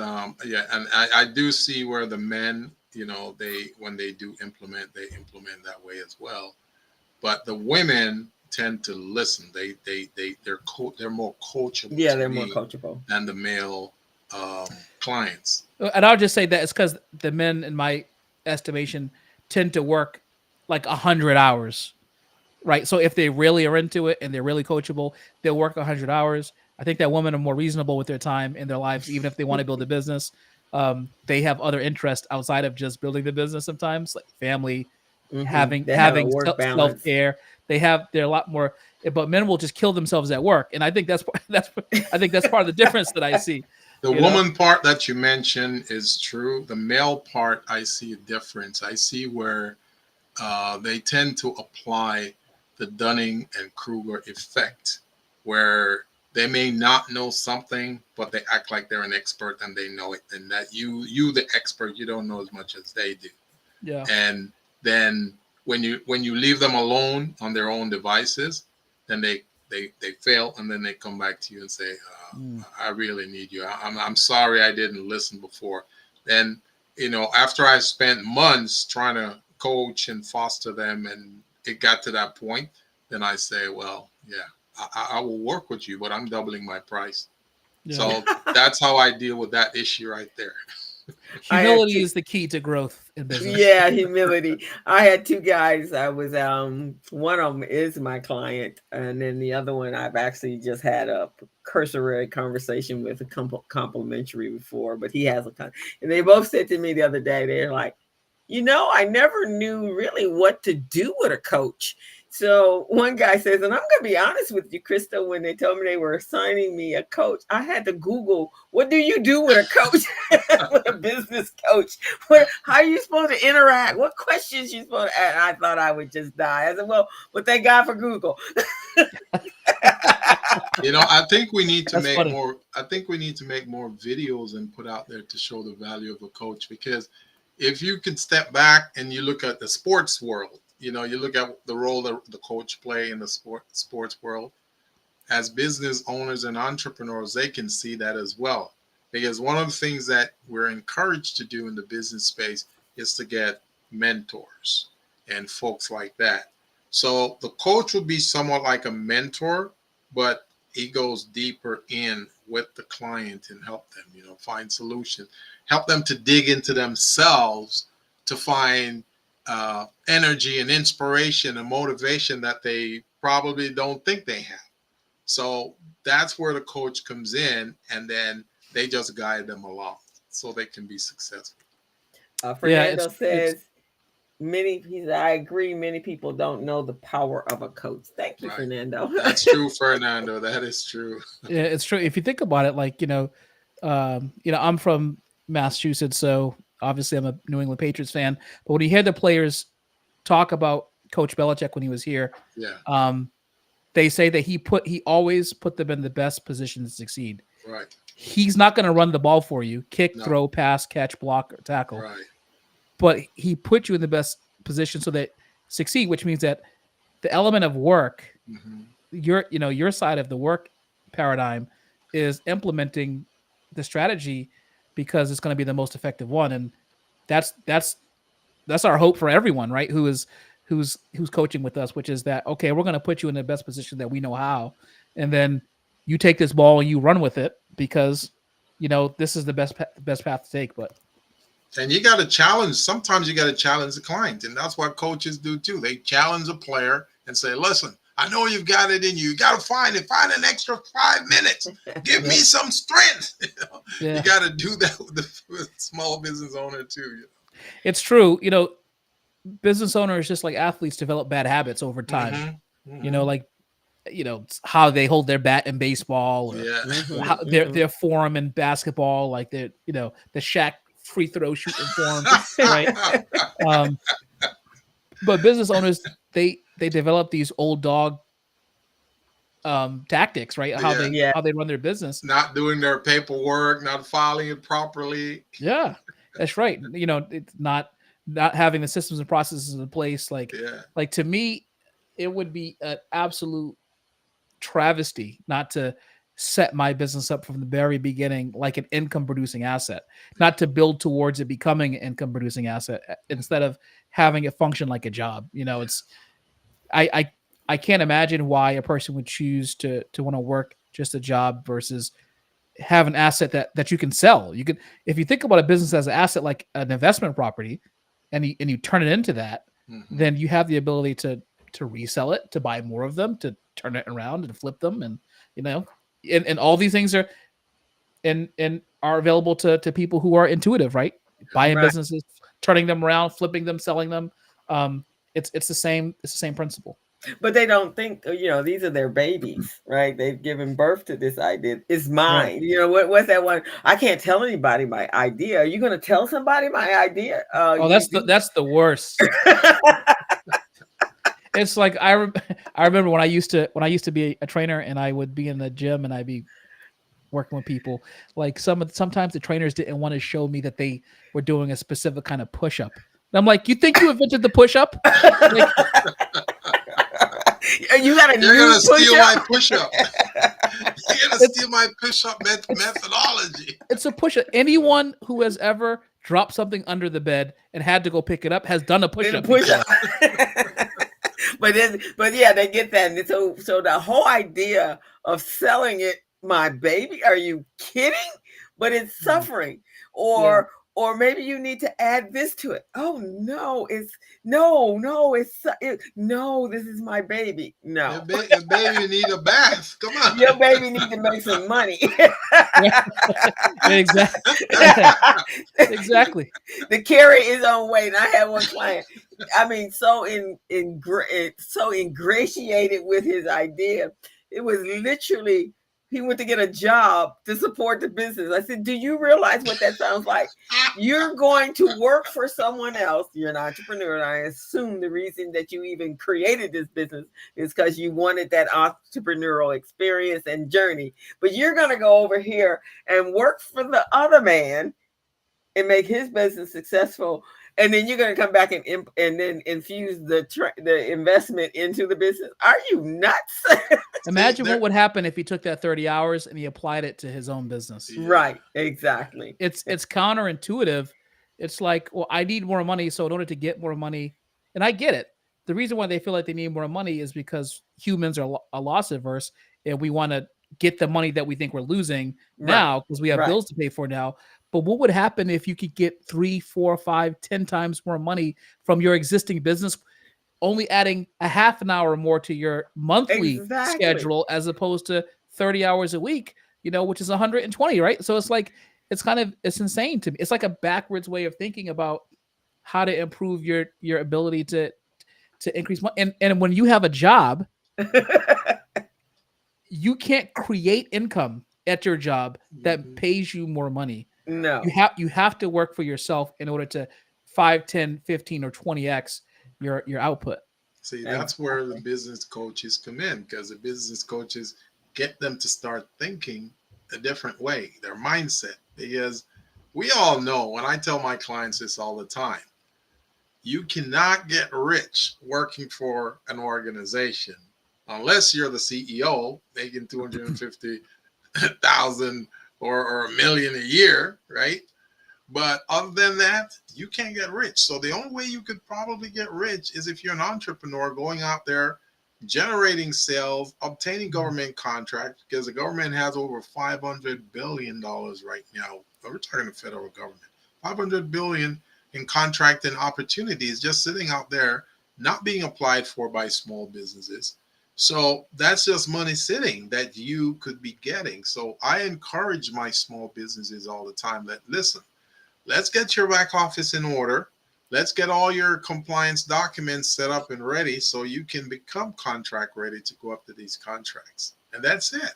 yeah, and I do see where the men, they when they implement that way as well. But the women tend to listen. They're more coachable Yeah, to they're more me coachable. than the male clients. And I'll just say that it's because the men, in my estimation, tend to work like 100 hours, right? So if they really are into it and they're really coachable, they'll work 100 hours. I think that women are more reasonable with their time in their lives, even if they want to build a business. They have other interests outside of just building the business. Sometimes, like family, They have a having work self balance. care. They're a lot more. But men will just kill themselves at work, and I think I think that's part of the difference that I see. The You know. woman part that you mentioned is true. The male part, I see a difference. I see where they tend to apply the Dunning and Kruger effect, where they may not know something, but they act like they're an expert and they know it, and that the expert, you don't know as much as they do. Yeah. And then when you leave them alone on their own devices, then they fail, and then they come back to you and say, Mm. I really need you. I'm sorry I didn't listen before. Then, after I spent months trying to coach and foster them, and it got to that point, then I say, well, yeah, I will work with you, but I'm doubling my price. Yeah. So that's how I deal with that issue right there. I had Humility two. is the key to growth in business. Yeah, humility. I had two guys. I was one of them is my client, and then the other one I've actually just had a cursory conversation with, a complimentary before, but he has and they both said to me the other day, they're like, I never knew really what to do with a coach. So one guy says, and I'm going to be honest with you, Krista, when they told me they were assigning me a coach, I had to Google, what do you do with a coach, with a business coach? How are you supposed to interact? What questions you supposed to ask? I thought I would just die. I said, well, thank God for Google. I think we need to That's make funny. more. I think we need to make more videos and put out there to show the value of a coach. Because if you can step back and you look at the sports world, you look at the role that the coach play in the sports world. As business owners and entrepreneurs, they can see that as well. Because one of the things that we're encouraged to do in the business space is to get mentors and folks like that. So the coach would be somewhat like a mentor, but he goes deeper in with the client and help them, find solutions, help them to dig into themselves to find energy and inspiration and motivation that they probably don't think they have. So that's where the coach comes in, and then They just guide them along so they can be successful. Yeah, Fernando it's says he said, I agree. Many people don't know the power of a coach. Thank you, Right. Fernando. That's true, Fernando. That is true. yeah, it's true. If you think about it, like I'm from Massachusetts, so obviously I'm a New England Patriots fan. But when you hear the players talk about Coach Belichick when he was here, Yeah. they say that he always put them in the best position to succeed. Right. He's not going to run the ball for you, kick, No. throw, pass, catch, block, or tackle. Right. But he put you in the best position so that succeed, which means that the element of work, Mm-hmm. your side of the work paradigm is implementing the strategy because it's going to be the most effective one. And that's our hope for everyone, right? Who's coaching with us, which is that, okay, we're going to put you in the best position that we know how. And then you take this ball and you run with it because, this is the best path to take. But And you got to challenge. Sometimes you got to challenge the client, and that's what coaches do too. They challenge a player and say, "Listen, I know you've got it in you. You got to find an extra 5 minutes. Give me some strength." You got to do that with the small business owner too. It's true. Business owners, just like athletes, develop bad habits over time. Mm-hmm. Mm-hmm. Like how they hold their bat in baseball, or how their form in basketball, like the Shaq free throw shooting form, right? But business owners, they develop these old dog tactics, right? How they run their business, not doing their paperwork, not filing it properly. Yeah, that's right. It's not having the systems and processes in place. Like to me, it would be an absolute travesty not to set my business up from the very beginning like an income producing asset, not to build towards it becoming an income producing asset instead of having it function like a job. It's I can't imagine why a person would choose to want to work just a job versus have an asset that you can sell. You could, if you think about a business as an asset like an investment property, and you turn it into that, then you have the ability to resell it, to buy more of them, to turn it around and flip them, and and all these things are are available to people who are intuitive, right? Buying businesses, turning them around, flipping them, selling them. It's the same principle. But they don't think, these are their babies, right? They've given birth to this idea. It's mine. Right. What's that one? I can't tell anybody my idea. Are you going to tell somebody my idea? That's the worst. It's like I remember when I used to be a trainer, and I would be in the gym and I'd be working with people. Like sometimes the trainers didn't want to show me that they were doing a specific kind of push-up. And I'm like, you think you invented the push-up? Like, you're gonna steal my push-up. You're gonna steal my push-up methodology. It's a push-up. Anyone who has ever dropped something under the bed and had to go pick it up has done a push-up. But yeah, they get that. And so the whole idea of selling it, my baby, are you kidding? But it's suffering, or maybe you need to add this to it. Oh no, this is my baby. No, your baby need a bath. Come on, your baby need to make some money. Exactly. The carry is on weight. And I had one client. I mean, so ingratiated with his idea. It was literally, he went to get a job to support the business. I said, do you realize what that sounds like? You're going to work for someone else. You're an entrepreneur. And I assume the reason that you even created this business is because you wanted that entrepreneurial experience and journey. But you're going to go over here and work for the other man and make his business successful. And then you're going to come back and then infuse the investment into the business. Are you nuts? Imagine what would happen if he took that 30 hours and he applied it to his own business. Right. Exactly. It's counterintuitive. It's like, well, I need more money. So in order to get more money, and I get it. The reason why they feel like they need more money is because humans are loss averse, and we want to get the money that we think we're losing now because we have bills to pay for now. But what would happen if you could get 3, 4, 5, 10 times more money from your existing business, only adding a half an hour more to your monthly schedule as opposed to 30 hours a week? which is 120, right? So it's like it's insane to me. It's like a backwards way of thinking about how to improve your ability to increase money. And when you have a job, you can't create income at your job that Mhm. pays you more money. No. You have to work for yourself in order to 5, 10, 15, or 20x your output. See, that's where the Exactly. business coaches come in because the business coaches get them to start thinking a different way, their mindset. Because we all know, and I tell my clients this all the time, you cannot get rich working for an organization unless you're the CEO making 250,000 or a million a year, right? But other than that, you can't get rich. So the only way you could probably get rich is if you're an entrepreneur going out there, generating sales, obtaining government contracts, because the government has over $500 billion right now. We're talking the federal government. 500 billion in contracting opportunities just sitting out there, not being applied for by small businesses. So that's just money sitting that you could be getting. So I encourage my small businesses all the time that listen, let's get your back office in order. Let's get all your compliance documents set up and ready so you can become contract ready to go up to these contracts. And that's it.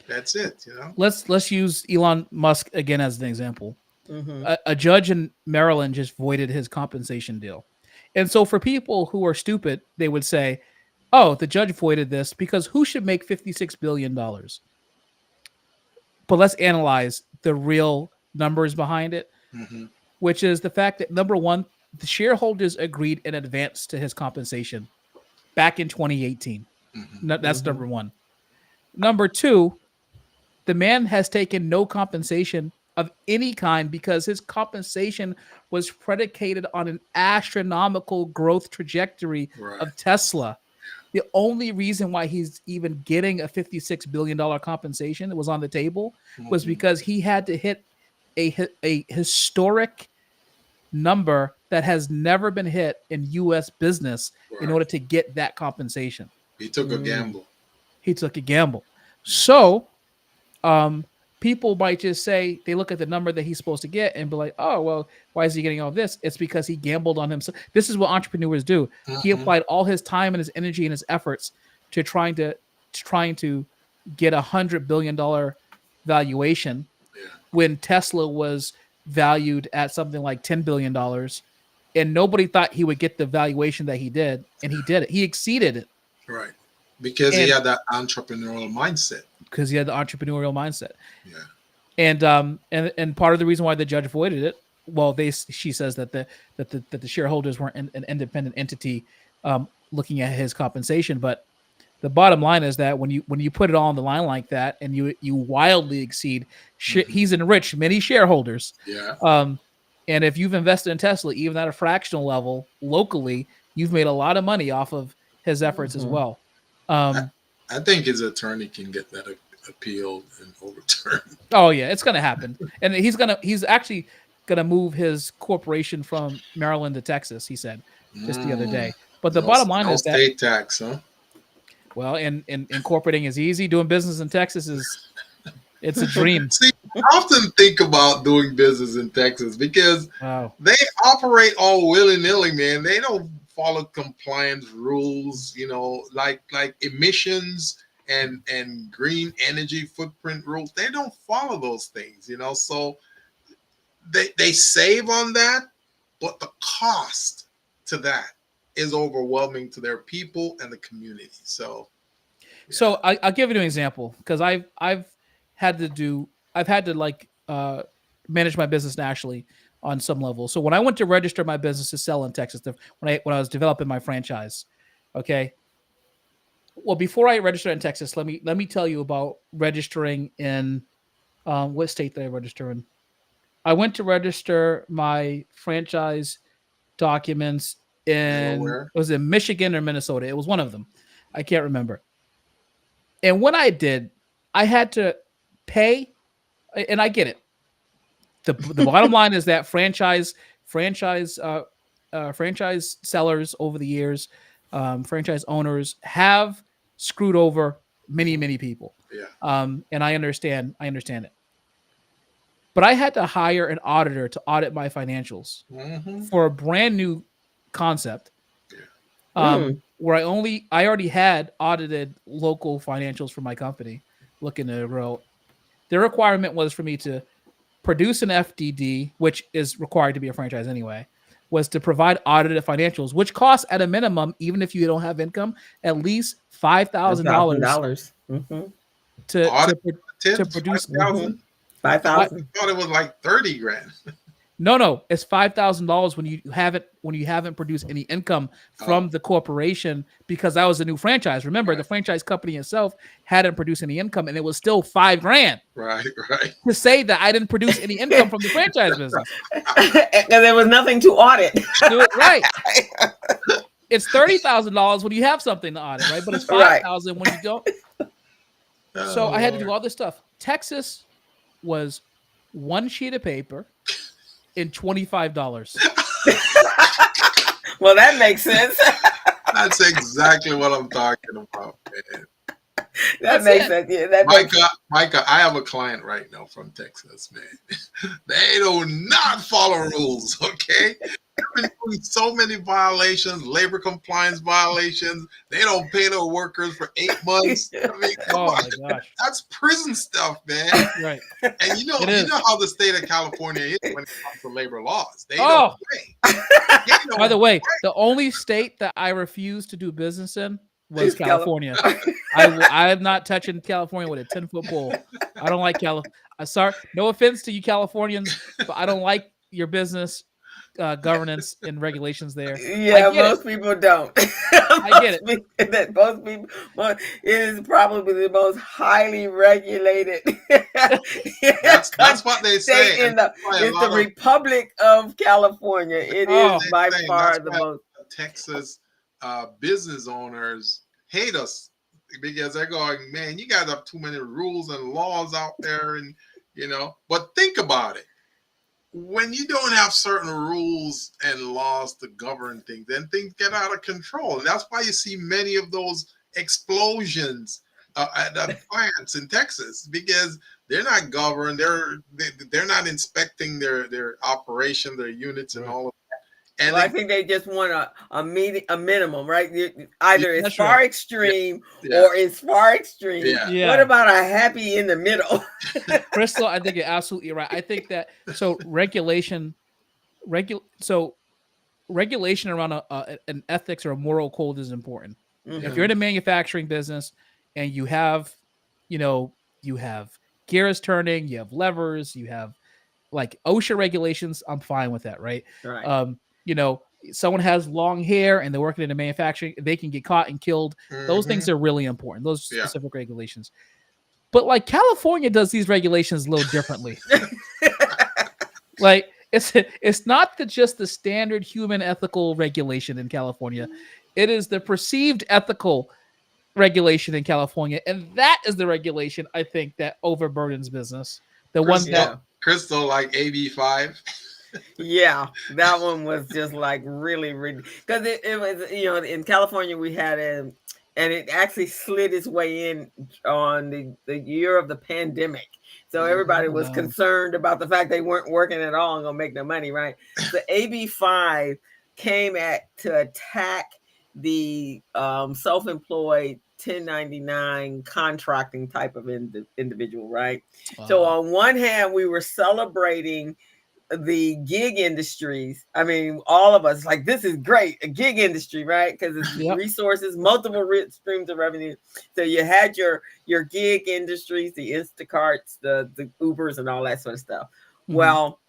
That's it, you know? Let's use Elon Musk again as an example. Hmm. A judge in Maryland just voided his compensation deal. And so for people who are stupid, they would say, "Oh, the judge voided this because who should make $56 billion?" But let's analyze the real numbers behind it, Mm-hmm. which is the fact that number one, the shareholders agreed in advance to his compensation back in 2018. Mm-hmm. That's Hmm. number one. Number two, the man has taken no compensation of any kind because his compensation was predicated on an astronomical growth trajectory Right. of Tesla. The only reason why he's even getting a $56 billion compensation that was on the table was Mm-hmm. because he had to hit a historic number that has never been hit in US business in Right. order to get that compensation. He took a Mm. gamble. He took a gamble. So, um, people might just say they look at the number that he's supposed to get and be like, "Oh, well, why is he getting all this?" It's because he gambled on himself. This is what entrepreneurs do. He Mm-hmm. applied all his time and his energy and his efforts to trying to get $100 billion valuation Yeah. when Tesla was valued at something like $10 billion, and nobody thought he would get the valuation that he did, and he did it. He exceeded it, Right. Because he and had that entrepreneurial mindset. because he had the entrepreneurial mindset. Yeah. And part of the reason why the judge avoided it, well, she says that the shareholders weren't an independent entity looking at his compensation, but the bottom line is that when you put it all on the line like that and you wildly exceed, Mm-hmm. he's enriched many shareholders. Yeah. Um, and if you've invested in Tesla, even at a fractional level locally, you've made a lot of money off of his efforts as Hmm. well. I, Um, I think his attorney can get that appealed and overturned. oh yeah, it's gonna happen, and he's actually gonna move his corporation from Maryland to Texas. He said just the other Mm. day. But the No, bottom line no is that, state tax, huh? well, in incorporating is easy. Doing business in Texas is it's a dream. See, I often think about doing business in Texas because Wow. they operate all willy nilly, man. They don't follow compliance rules, like emissions and green energy footprint rules. They don't follow those things. So they save on that, but the cost to that is overwhelming to their people and the community. So yeah. So I'll give you an example because had to do I've had to manage my business nationally on some level. So when I went to register my business to sell in Texas, when I was developing my franchise, okay. Well, before I registered in Texas, let me tell you about registering in what state did I register in? I went to register my franchise documents in Delaware. was it Michigan or Minnesota? It was one of them. I can't remember. And when I did, I had to pay, and I get it. The bottom line is that franchise sellers over the years, franchise owners have screwed over many people. And I understand it. But I had to hire an auditor to audit my financials for a brand new concept. Where I already had audited local financials for my company looking to grow. The requirement was for me to produce an FDD, which is required to be a franchise anyway, was to provide audited financials, which costs at a minimum, even if you don't have income, at least $5,000 to produce. 5,000. 5,000. I thought it was like 30 grand. No, it's $5,000 when you haven't produced any income from the corporation, because that was a new franchise. Remember, the franchise company itself hadn't produced any income, and it was still $5,000. Right. To say that I didn't produce any income from the franchise business, because there was nothing to audit. do it right. It's $30,000 when you have something to audit, right? But it's $5,000 when you don't. So I had to do all this stuff. Texas was one sheet of paper and $25. Well, that makes sense. That's exactly what I'm talking about, man. That makes sense. Yeah, Micah, I have a client right now from Texas, man. They do not follow rules, okay? They've been doing so many violations, labor compliance violations. They don't pay their workers for 8 months. I mean, come on. My gosh. That's prison stuff, man. Right. And you know how the state of California is when it comes to labor laws. They don't pay. By the way, the only state that I refused to do business in was California. I'm not touching California with a 10-foot pole. I don't like California. Sorry, no offense to you Californians, but I don't like your business governance and regulations there. Yeah, most people don't. I get it. That most people, it is probably the most highly regulated. That's what they say. It's the Republic of California. It is by far the most. Texas business owners hate us because they're going, man, you guys have too many rules and laws out there, and But think about it. When you don't have certain rules and laws to govern things, then things get out of control. And that's why you see many of those explosions at the plants in Texas, because they're not governed. They're not inspecting their operation, their units, and all of that. And I think they just want a minimum, right? Either it's far extreme or it's far extreme. Yeah. What about a happy in the middle? Crystal, I think you're absolutely right. I think that regulation around an ethics or a moral code is important. Mm-hmm. If you're in a manufacturing business and you have gears turning, you have levers, you have like OSHA regulations, I'm fine with that, right? Right. Someone has long hair and they're working in a manufacturing, they can get caught and killed. Mm-hmm. Those things are really important. Those specific regulations. But like California does these regulations a little differently. Like it's not just the standard human ethical regulation in California. It is the perceived ethical regulation in California. And that is the regulation, I think, that overburdens business. The one that Crystal, like AB5. Yeah, that one was just like really because it was in California we had and it actually slid its way in on the year of the pandemic, so everybody was concerned about the fact they weren't working at all and gonna make no money, right? The AB5 came to attack the self-employed 1099 contracting type of individual, right? So on one hand we were celebrating the gig industries. I mean, all of us like, this is great, a gig industry, right? Because it's resources, multiple streams of revenue. So you had your gig industries, the Instacarts, the Ubers, and all that sort of stuff. Mm-hmm. Well,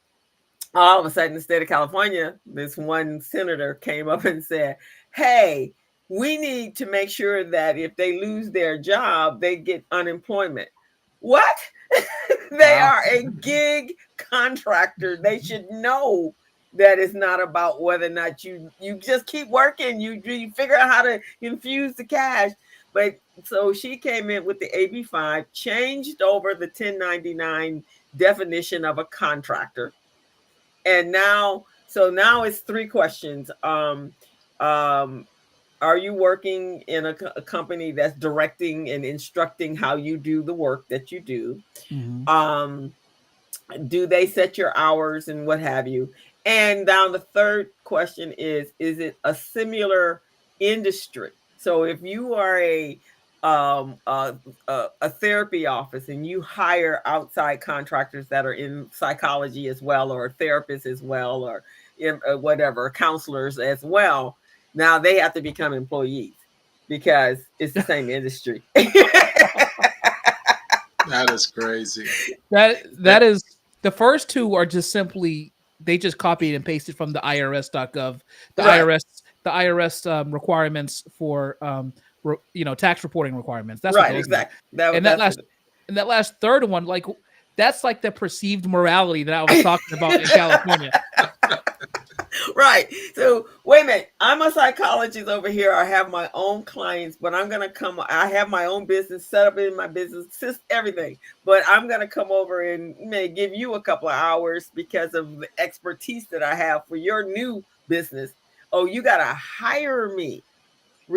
all of a sudden, the state of California, this one senator came up and said, "Hey, we need to make sure that if they lose their job, they get unemployment." What? They are a gig contractor. They should know that it's not about whether or not you just keep working. You figure out how to infuse the cash. But so she came in with the AB5, changed over the 1099 definition of a contractor. And now it's three questions. Are you working in a company that's directing and instructing how you do the work that you do? Mm-hmm. Um, do they set your hours and what have you? And down the third question is it a similar industry? So if you are um a, a therapy office and you hire outside contractors that are in psychology as well, or therapists as well, or whatever, counselors as well, now they have to become employees because it's the same industry. That is crazy. That is, the first two are just simply, they just copied and pasted from the IRS.gov, the Right, IRS requirements for tax reporting requirements. That's what right, those are. exactly. That And that that's last what. and that last third one, like, that's like the perceived morality that I was talking about in California. Right. So wait a minute. I'm a psychologist over here. I have my own clients, but I'm gonna come. I have my own business set up in my business, everything. But I'm gonna come over and may give you a couple of hours because of the expertise that I have for your new business. Oh, you gotta hire me.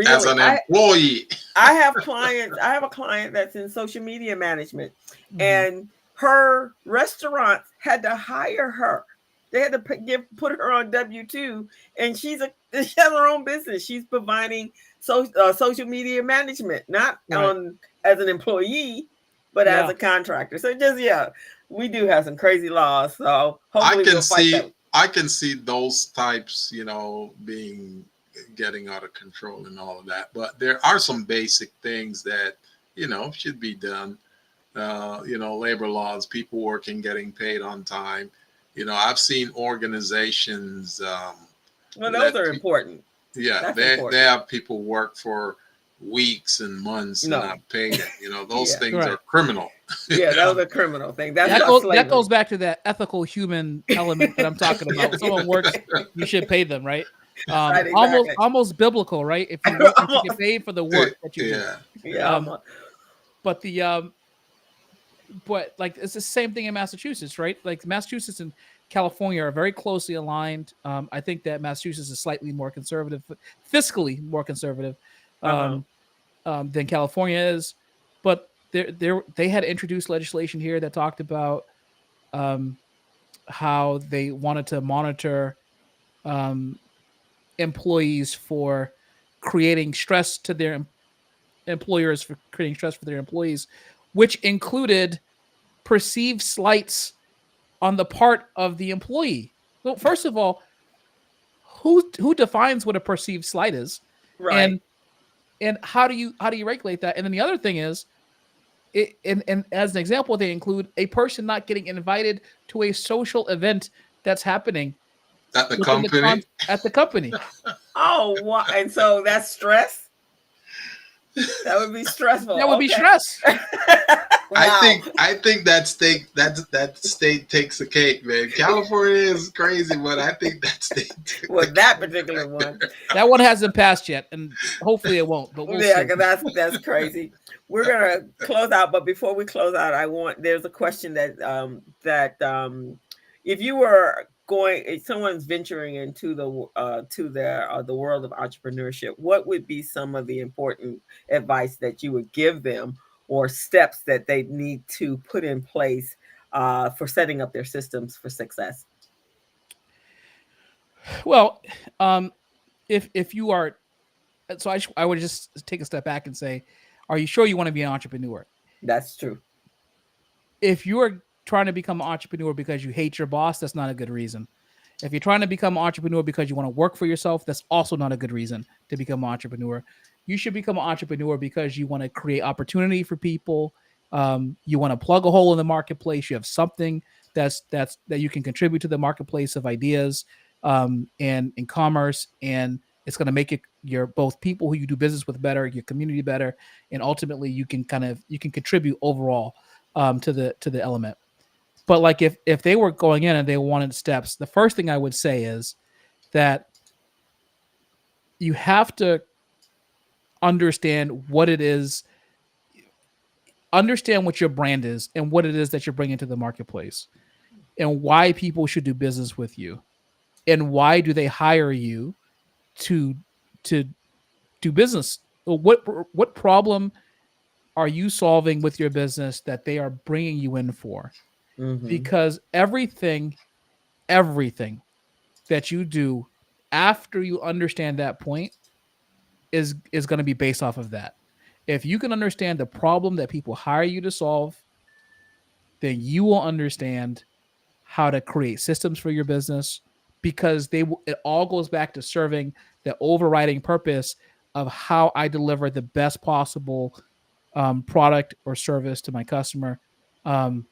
As Really? an employee. I have clients. I have a client that's in social media management, Mhm. and her restaurants had to hire her. They had to put her on W-2, and she has her own business. She's providing social media management, not Right. on as an employee, but as Yeah. a contractor. So just we do have some crazy laws. So I hopefully can we'll fight see that. I can see those types, being getting out of control and all of that. But there are some basic things that, should be done. Labor laws, people working, getting paid on time. I've seen organizations Well, those let are pe- important. yeah, That's they important. have people work for weeks and months and No. not paid it. Those Yeah. things are Right. criminal. Yeah, that Yeah. was a criminal thing. That's That not goes that slavery. goes back to that ethical human element that I'm talking about. When someone works, you should pay them, right? Right, Almost exactly. almost biblical, right? If you work, you should get paid for the work that you do. Yeah. Yeah, Yeah. Um, but the but like, it's the same thing in Massachusetts, right? Like, Massachusetts and California are very closely aligned. I think that Massachusetts is slightly more conservative, fiscally more conservative, uh-huh. um, than California is. But they had introduced legislation here that talked about um, how they wanted to monitor um, employees for creating stress to their employers, for creating stress for their employees, which included perceived slights on the part of the employee. Well, first of all, who defines what a perceived slight is, Right. and how do you regulate that? And then the other thing is, and as an example, they include a person not getting invited to a social event that's happening At the within company. at the company. Oh, what? And so that's stress. That would be stressful. That would be Okay. stress. I Wow. think I think that state takes the cake, man. California is crazy, but I think that state took the With that cake. particular one. That one hasn't passed yet, and hopefully it won't, but we'll Yeah, see. because that's crazy. We're gonna close out, but before we close out, there's a question that if you were going, if someone's venturing into the world of entrepreneurship, what would be some of the important advice that you would give them, or steps that they need to put in place for setting up their systems for success? Well, if you are, so I would just take a step back and say, are you sure you want to be an entrepreneur? That's true. If you are trying to become an entrepreneur because you hate your boss, that's not a good reason. If you're trying to become an entrepreneur because you want to work for yourself, that's also not a good reason to become an entrepreneur. You should become an entrepreneur because you want to create opportunity for people. You want to plug a hole in the marketplace. You have something that you can contribute to the marketplace of ideas, and in commerce, and it's going to make your both people who you do business with better, your community better, and ultimately you can contribute overall to the element. But like, if they were going in and they wanted steps, the first thing I would say is that you have to understand what it is, understand what your brand is and what it is that you're bringing to the marketplace, and why people should do business with you, and why do they hire you to to do business. What problem are you solving with your business that they are bringing you in for? Mm-hmm. Because everything that you do after you understand that point is going to be based off of that. If you can understand the problem that people hire you to solve, then you will understand how to create systems for your business, because it all goes back to serving the overriding purpose of how I deliver the best possible product or service to my customer. Um,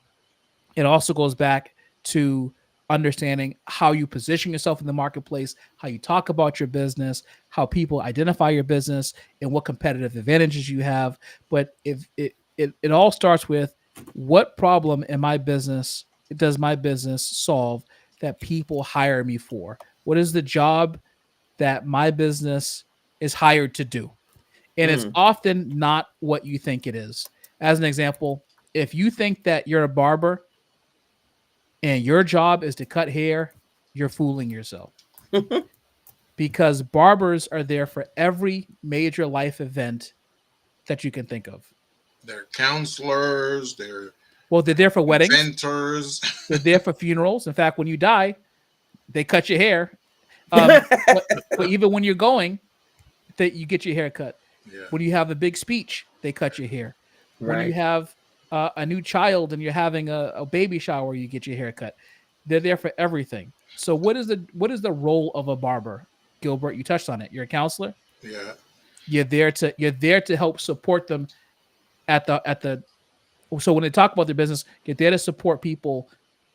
it also goes back to understanding how you position yourself in the marketplace, how you talk about your business, how people identify your business, and what competitive advantages you have. But if it all starts with, what problem in my business does my business solve that people hire me for? What is the job that my business is hired to do? And it's Mm. often not what you think it is. As an example, if you think that you're a barber and your job is to cut hair, you're fooling yourself, because barbers are there for every major life event that you can think of. They're counselors. They're Well, they're there for weddings, inventors. they're there for funerals. In fact, when you die, they cut your hair. But even when you're going, that you get your hair cut. Yeah. When you have a big speech, they cut your hair. When you Right. have a new child and you're having a baby shower, you get your hair cut. They're there for everything. So what is the role of a barber? Gilbert, you touched on it. You're a counselor. Yeah. You're there to help support them at the so when they talk about their business, you're there to support people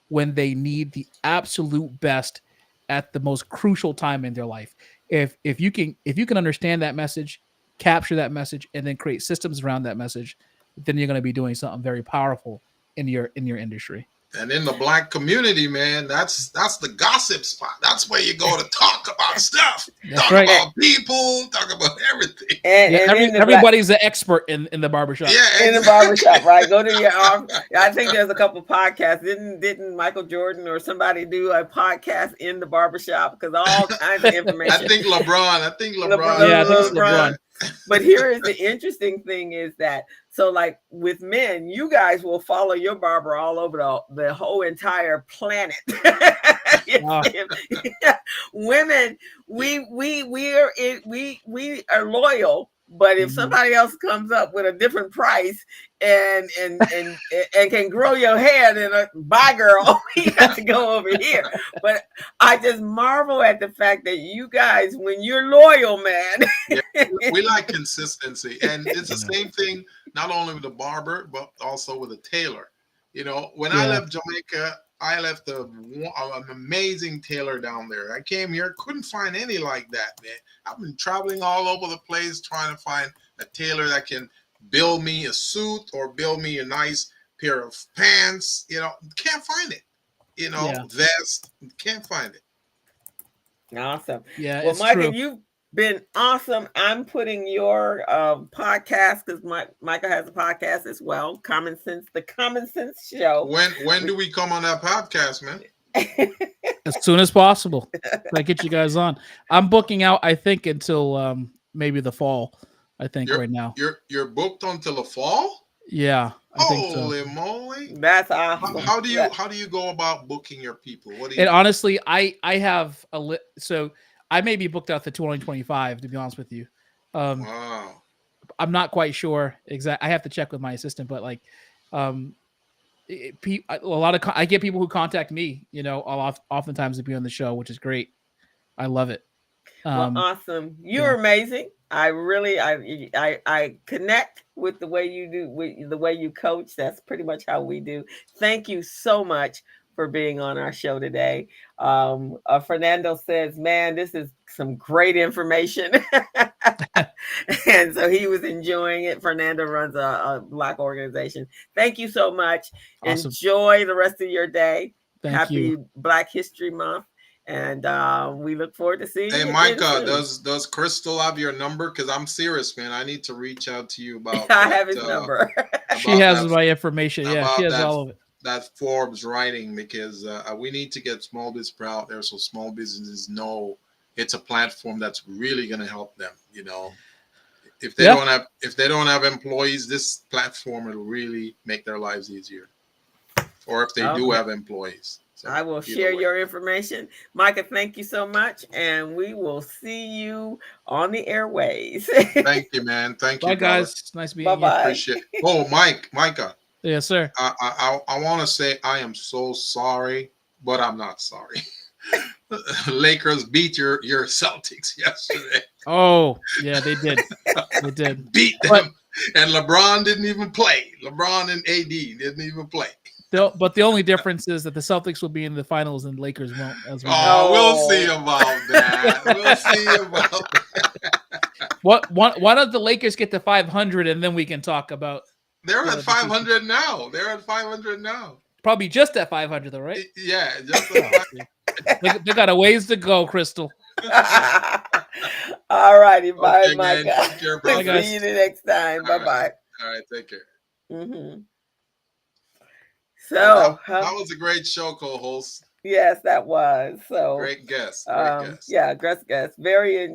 when they need the absolute best at the most crucial time in their life. If you can understand that message, capture that message, and then create systems around that message, then you're going to be doing something very powerful in your industry. And in the black community, man, that's the gossip spot. That's where you go to talk about stuff, That's talk right. about people, talk about everything. And, Yeah, and in the black, everybody's an expert in the barbershop. Yeah, in the barbershop, right? Go to your I think there's a couple podcasts. Didn't Michael Jordan or somebody do a podcast in the barbershop? Because all kinds of I information. think LeBron. I think LeBron. Yeah, I think it's LeBron. But here is the interesting thing is that, so like with men, you guys will follow your barber all over the whole entire planet. Wow. Women, we are loyal, but if Mhm. somebody else comes up with a different price and can grow your hair, then bye girl, you have to go over here. But I just marvel at the fact that you guys, when you're loyal, man. Yeah, we like consistency, and it's the Yeah. same thing not only with the barber but also with a tailor. You know, when I Yeah. left Jamaica, I left an amazing tailor down there. I came here, couldn't find any like that, man. I've been traveling all over the place trying to find a tailor that can build me a suit or build me a nice pair of pants. You know, can't find it. You know, Yeah. vest, can't find it. Awesome. Yeah, Well, it's Micah, true. you've been awesome. I'm putting your podcast, because Micah has a podcast as well. The Common Sense Show. When do we come on that podcast, man? As soon as possible. I get you guys on. I'm booking out, I think, until maybe the fall. I think You're right now. you're booked until the fall. Yeah, I think so. Holy moly! That's How, awesome. how do you go about booking your people? What do you And do? honestly, I have so I may be booked out to 2025. To be honest with you, Wow. I'm not quite sure exact. I have to check with my assistant, but like, a lot of I get people who contact me. Oftentimes to be on the show, which is great. I love it. Well, awesome. You're yeah. amazing. I really, I connect with the way you do, with the way you coach. That's pretty much how we do. Thank you so much for being on our show today. Fernando says, "Man, this is some great information," and so he was enjoying it. Fernando runs a Black organization. Thank you so much. Awesome. Enjoy the rest of your day. Thank Happy you. Black History Month. And we look forward to seeing Hey, you. Micah, does Crystal have your number? Because I'm serious, man. I need to reach out to you about. I have his number. She has my information. Yeah, she has all of it. That Forbes writing, because we need to get small business out there so small businesses know it's a platform that's really going to help them. If Yeah. they don't have employees, this platform will really make their lives easier. Or if they do Okay. have employees. I So will either share way. your information. Micah, thank you so much. And we will see you on the airways. Thank you, man. Thank Bye, you, brother. guys. Nice Bye meeting you. bye. Appreciate. Oh, Micah. Yes, sir. I want to say I am so sorry, but I'm not sorry. Lakers beat your Celtics yesterday. Oh, yeah, they did. They did. Beat But them, and LeBron didn't even play. LeBron and AD didn't even play. the only difference is that the Celtics will be in the finals and Lakers won't, as we know. Oh, we'll see Oh, about that. We'll see about that. Why don't the Lakers get to 500 and then we can talk about They're at the future. 500 now. They're at 500 now. Probably just at 500 though, right? Yeah, just Oh, see. They got a ways to go, Crystal. all righty. Bye, Okay, man. Micah. Take care, Bye, brother. See guys. you the next time. All Bye right. bye. All right. Take care. Hmm. Well, So, that was a great show, co-host. yes, that was so. Great guest. Great guest. Yeah, guess very,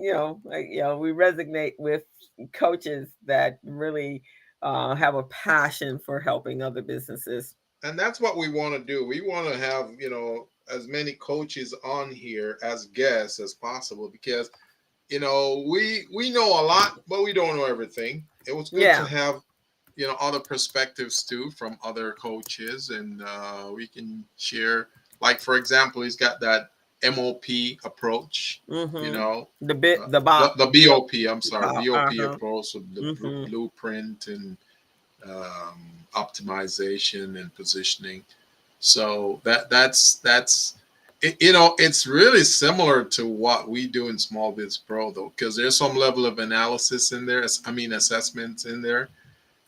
like, we resonate with coaches that really have a passion for helping other businesses. And that's what we want to do. We want to have, as many coaches on here as guests as possible because, we know a lot, but we don't know everything. It was good to Yeah. have, other perspectives too from other coaches, and we can share. Like, for example, he's got that MOP approach, Mm-hmm. uh, The bop. the BOP, I'm sorry, Bop. BOP Uh-huh. approach of the Mm-hmm. blueprint and optimization and positioning. So that's it's really similar to what we do in Small Biz Pro though, because there's some level of analysis in there. I mean assessments in there,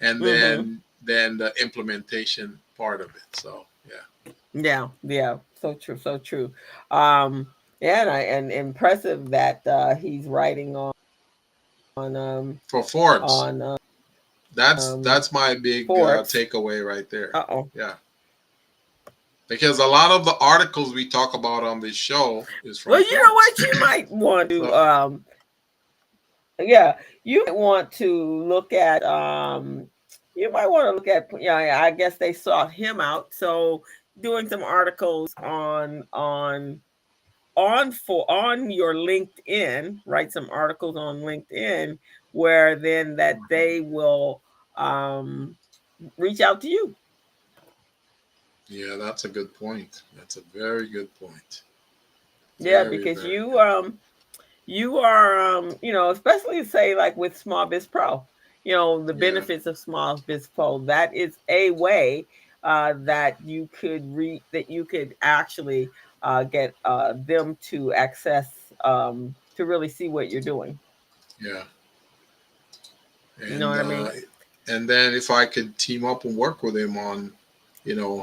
and Mm-hmm. then the implementation part of it. So yeah, Yeah, yeah. So true, so true. Yeah, and impressive that he's writing on for Forbes, on that's my big Forbes. takeaway right there. Uh-oh. Yeah. Because a lot of the articles we talk about on this show is Well, from you know Forbes. what? You might want to So yeah, you might want to look at you might want to look at, yeah, I guess they sought him out. So doing some articles on your LinkedIn, write some articles on LinkedIn where then that they will reach out to you. yeah, that's a good point. That's a very good point. Yeah, Very, because very you are especially say like with Small Biz Pro, the good. Yeah, benefits of Small Biz Pro, that is a way that you could actually get them to access, to really see what you're doing. yeah. You know And what I mean? and then if I could team up and work with him on,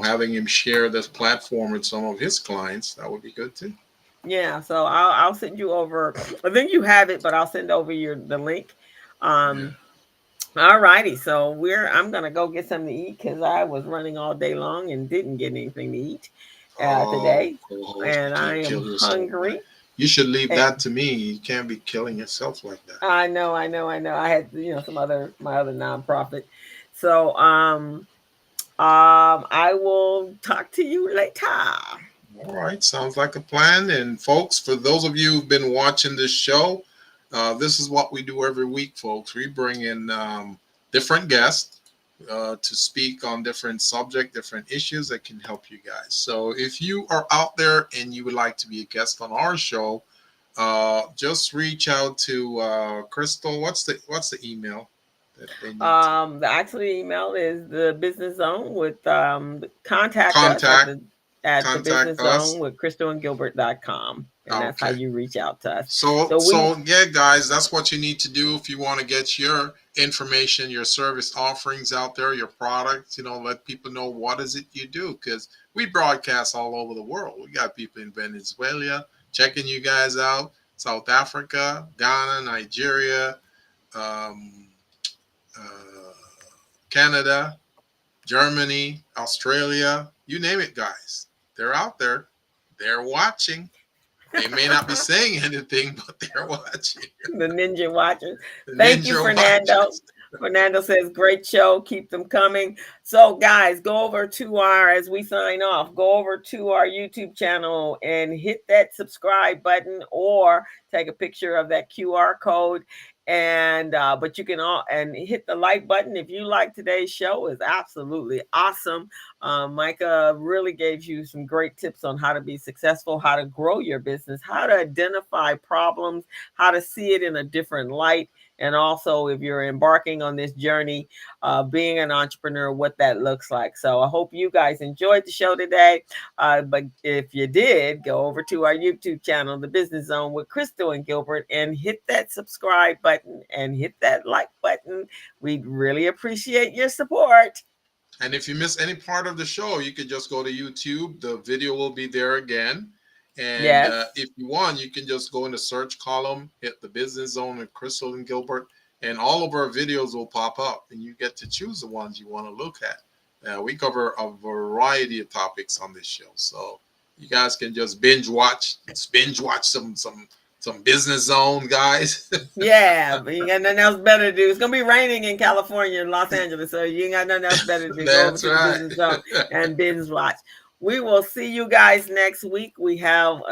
having him share this platform with some of his clients, that would be good too. Yeah, so I'll send you over. I think you have it, but I'll send over the link. Yeah. Um, all righty, so I'm gonna go get something to eat because I was running all day long and didn't get anything to eat Oh, today, co-host, you and I can't am kill yourself, man. hungry. You should leave And that to me. You can't be killing yourself like that. I know. I had my other nonprofit, so I will talk to you later. All right, sounds like a plan. And folks, for those of you who've been watching this show, this is what we do every week, folks. We bring in different guests to speak on different subject, different issues that can help you guys. So if you are out there and you would like to be a guest on our show, just reach out to Crystal. What's the email that they need to The actual email is the business zone with contact us contact? at the Contact business zone us. with crystalandgilbert.com. And that's how Okay. you reach out to us. So, So we so yeah, guys, that's what you need to do if you want to get your information, your service offerings out there, your products. Let people know what is it you do, because we broadcast all over the world. We got people in Venezuela checking you guys out, South Africa, Ghana, Nigeria, um, uh, Canada, Germany, Australia, you name it, guys. They're out there. They're watching. They may not be saying anything, but they're watching. The ninja watchers. The Thank you, ninja Fernando. watchers. Fernando says, great show. Keep them coming. So, guys, go over to as we sign off, go over to our YouTube channel and hit that subscribe button or take a picture of that QR code. And, but you can all and hit the like button if you like today's show. Is absolutely awesome. Micah really gave you some great tips on how to be successful, how to grow your business, how to identify problems, how to see it in a different light. And also, if you're embarking on this journey, being an entrepreneur, what that looks like. So I hope you guys enjoyed the show today. But if you did, go over to our YouTube channel, The Business Zone with Crystal and Gilbert, and hit that subscribe button and hit that like button. We'd really appreciate your support. And if you miss any part of the show, you can just go to YouTube. The video will be there again. And Yes. If you want, you can just go in the search column, hit The Business Zone with Crystal and Gilbert, and all of our videos will pop up, and you get to choose the ones you want to look at. We cover a variety of topics on this show, so you guys can just binge watch some Business Zone, guys. Yeah, but you got nothing else better to do. It's gonna be raining in California and Los Angeles, so you ain't got nothing else better to do. Go over That's to right. the Business Zone and binge watch. We will see you guys next week. We have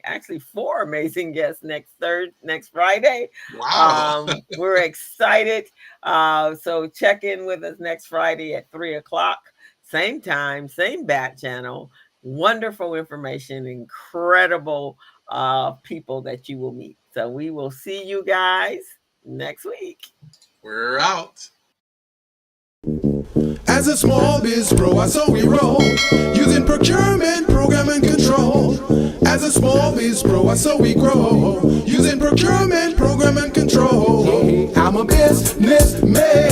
actually four amazing guests next Friday. Wow. We're excited. So check in with us next Friday at 3:00, same time, same bat channel. Wonderful information, incredible people that you will meet. So we will see you guys next week. We're out. As a small biz pro, I saw we roll, using procurement, program, and control. As a small biz pro, I saw we grow, using procurement, program, and control. I'm a businessman.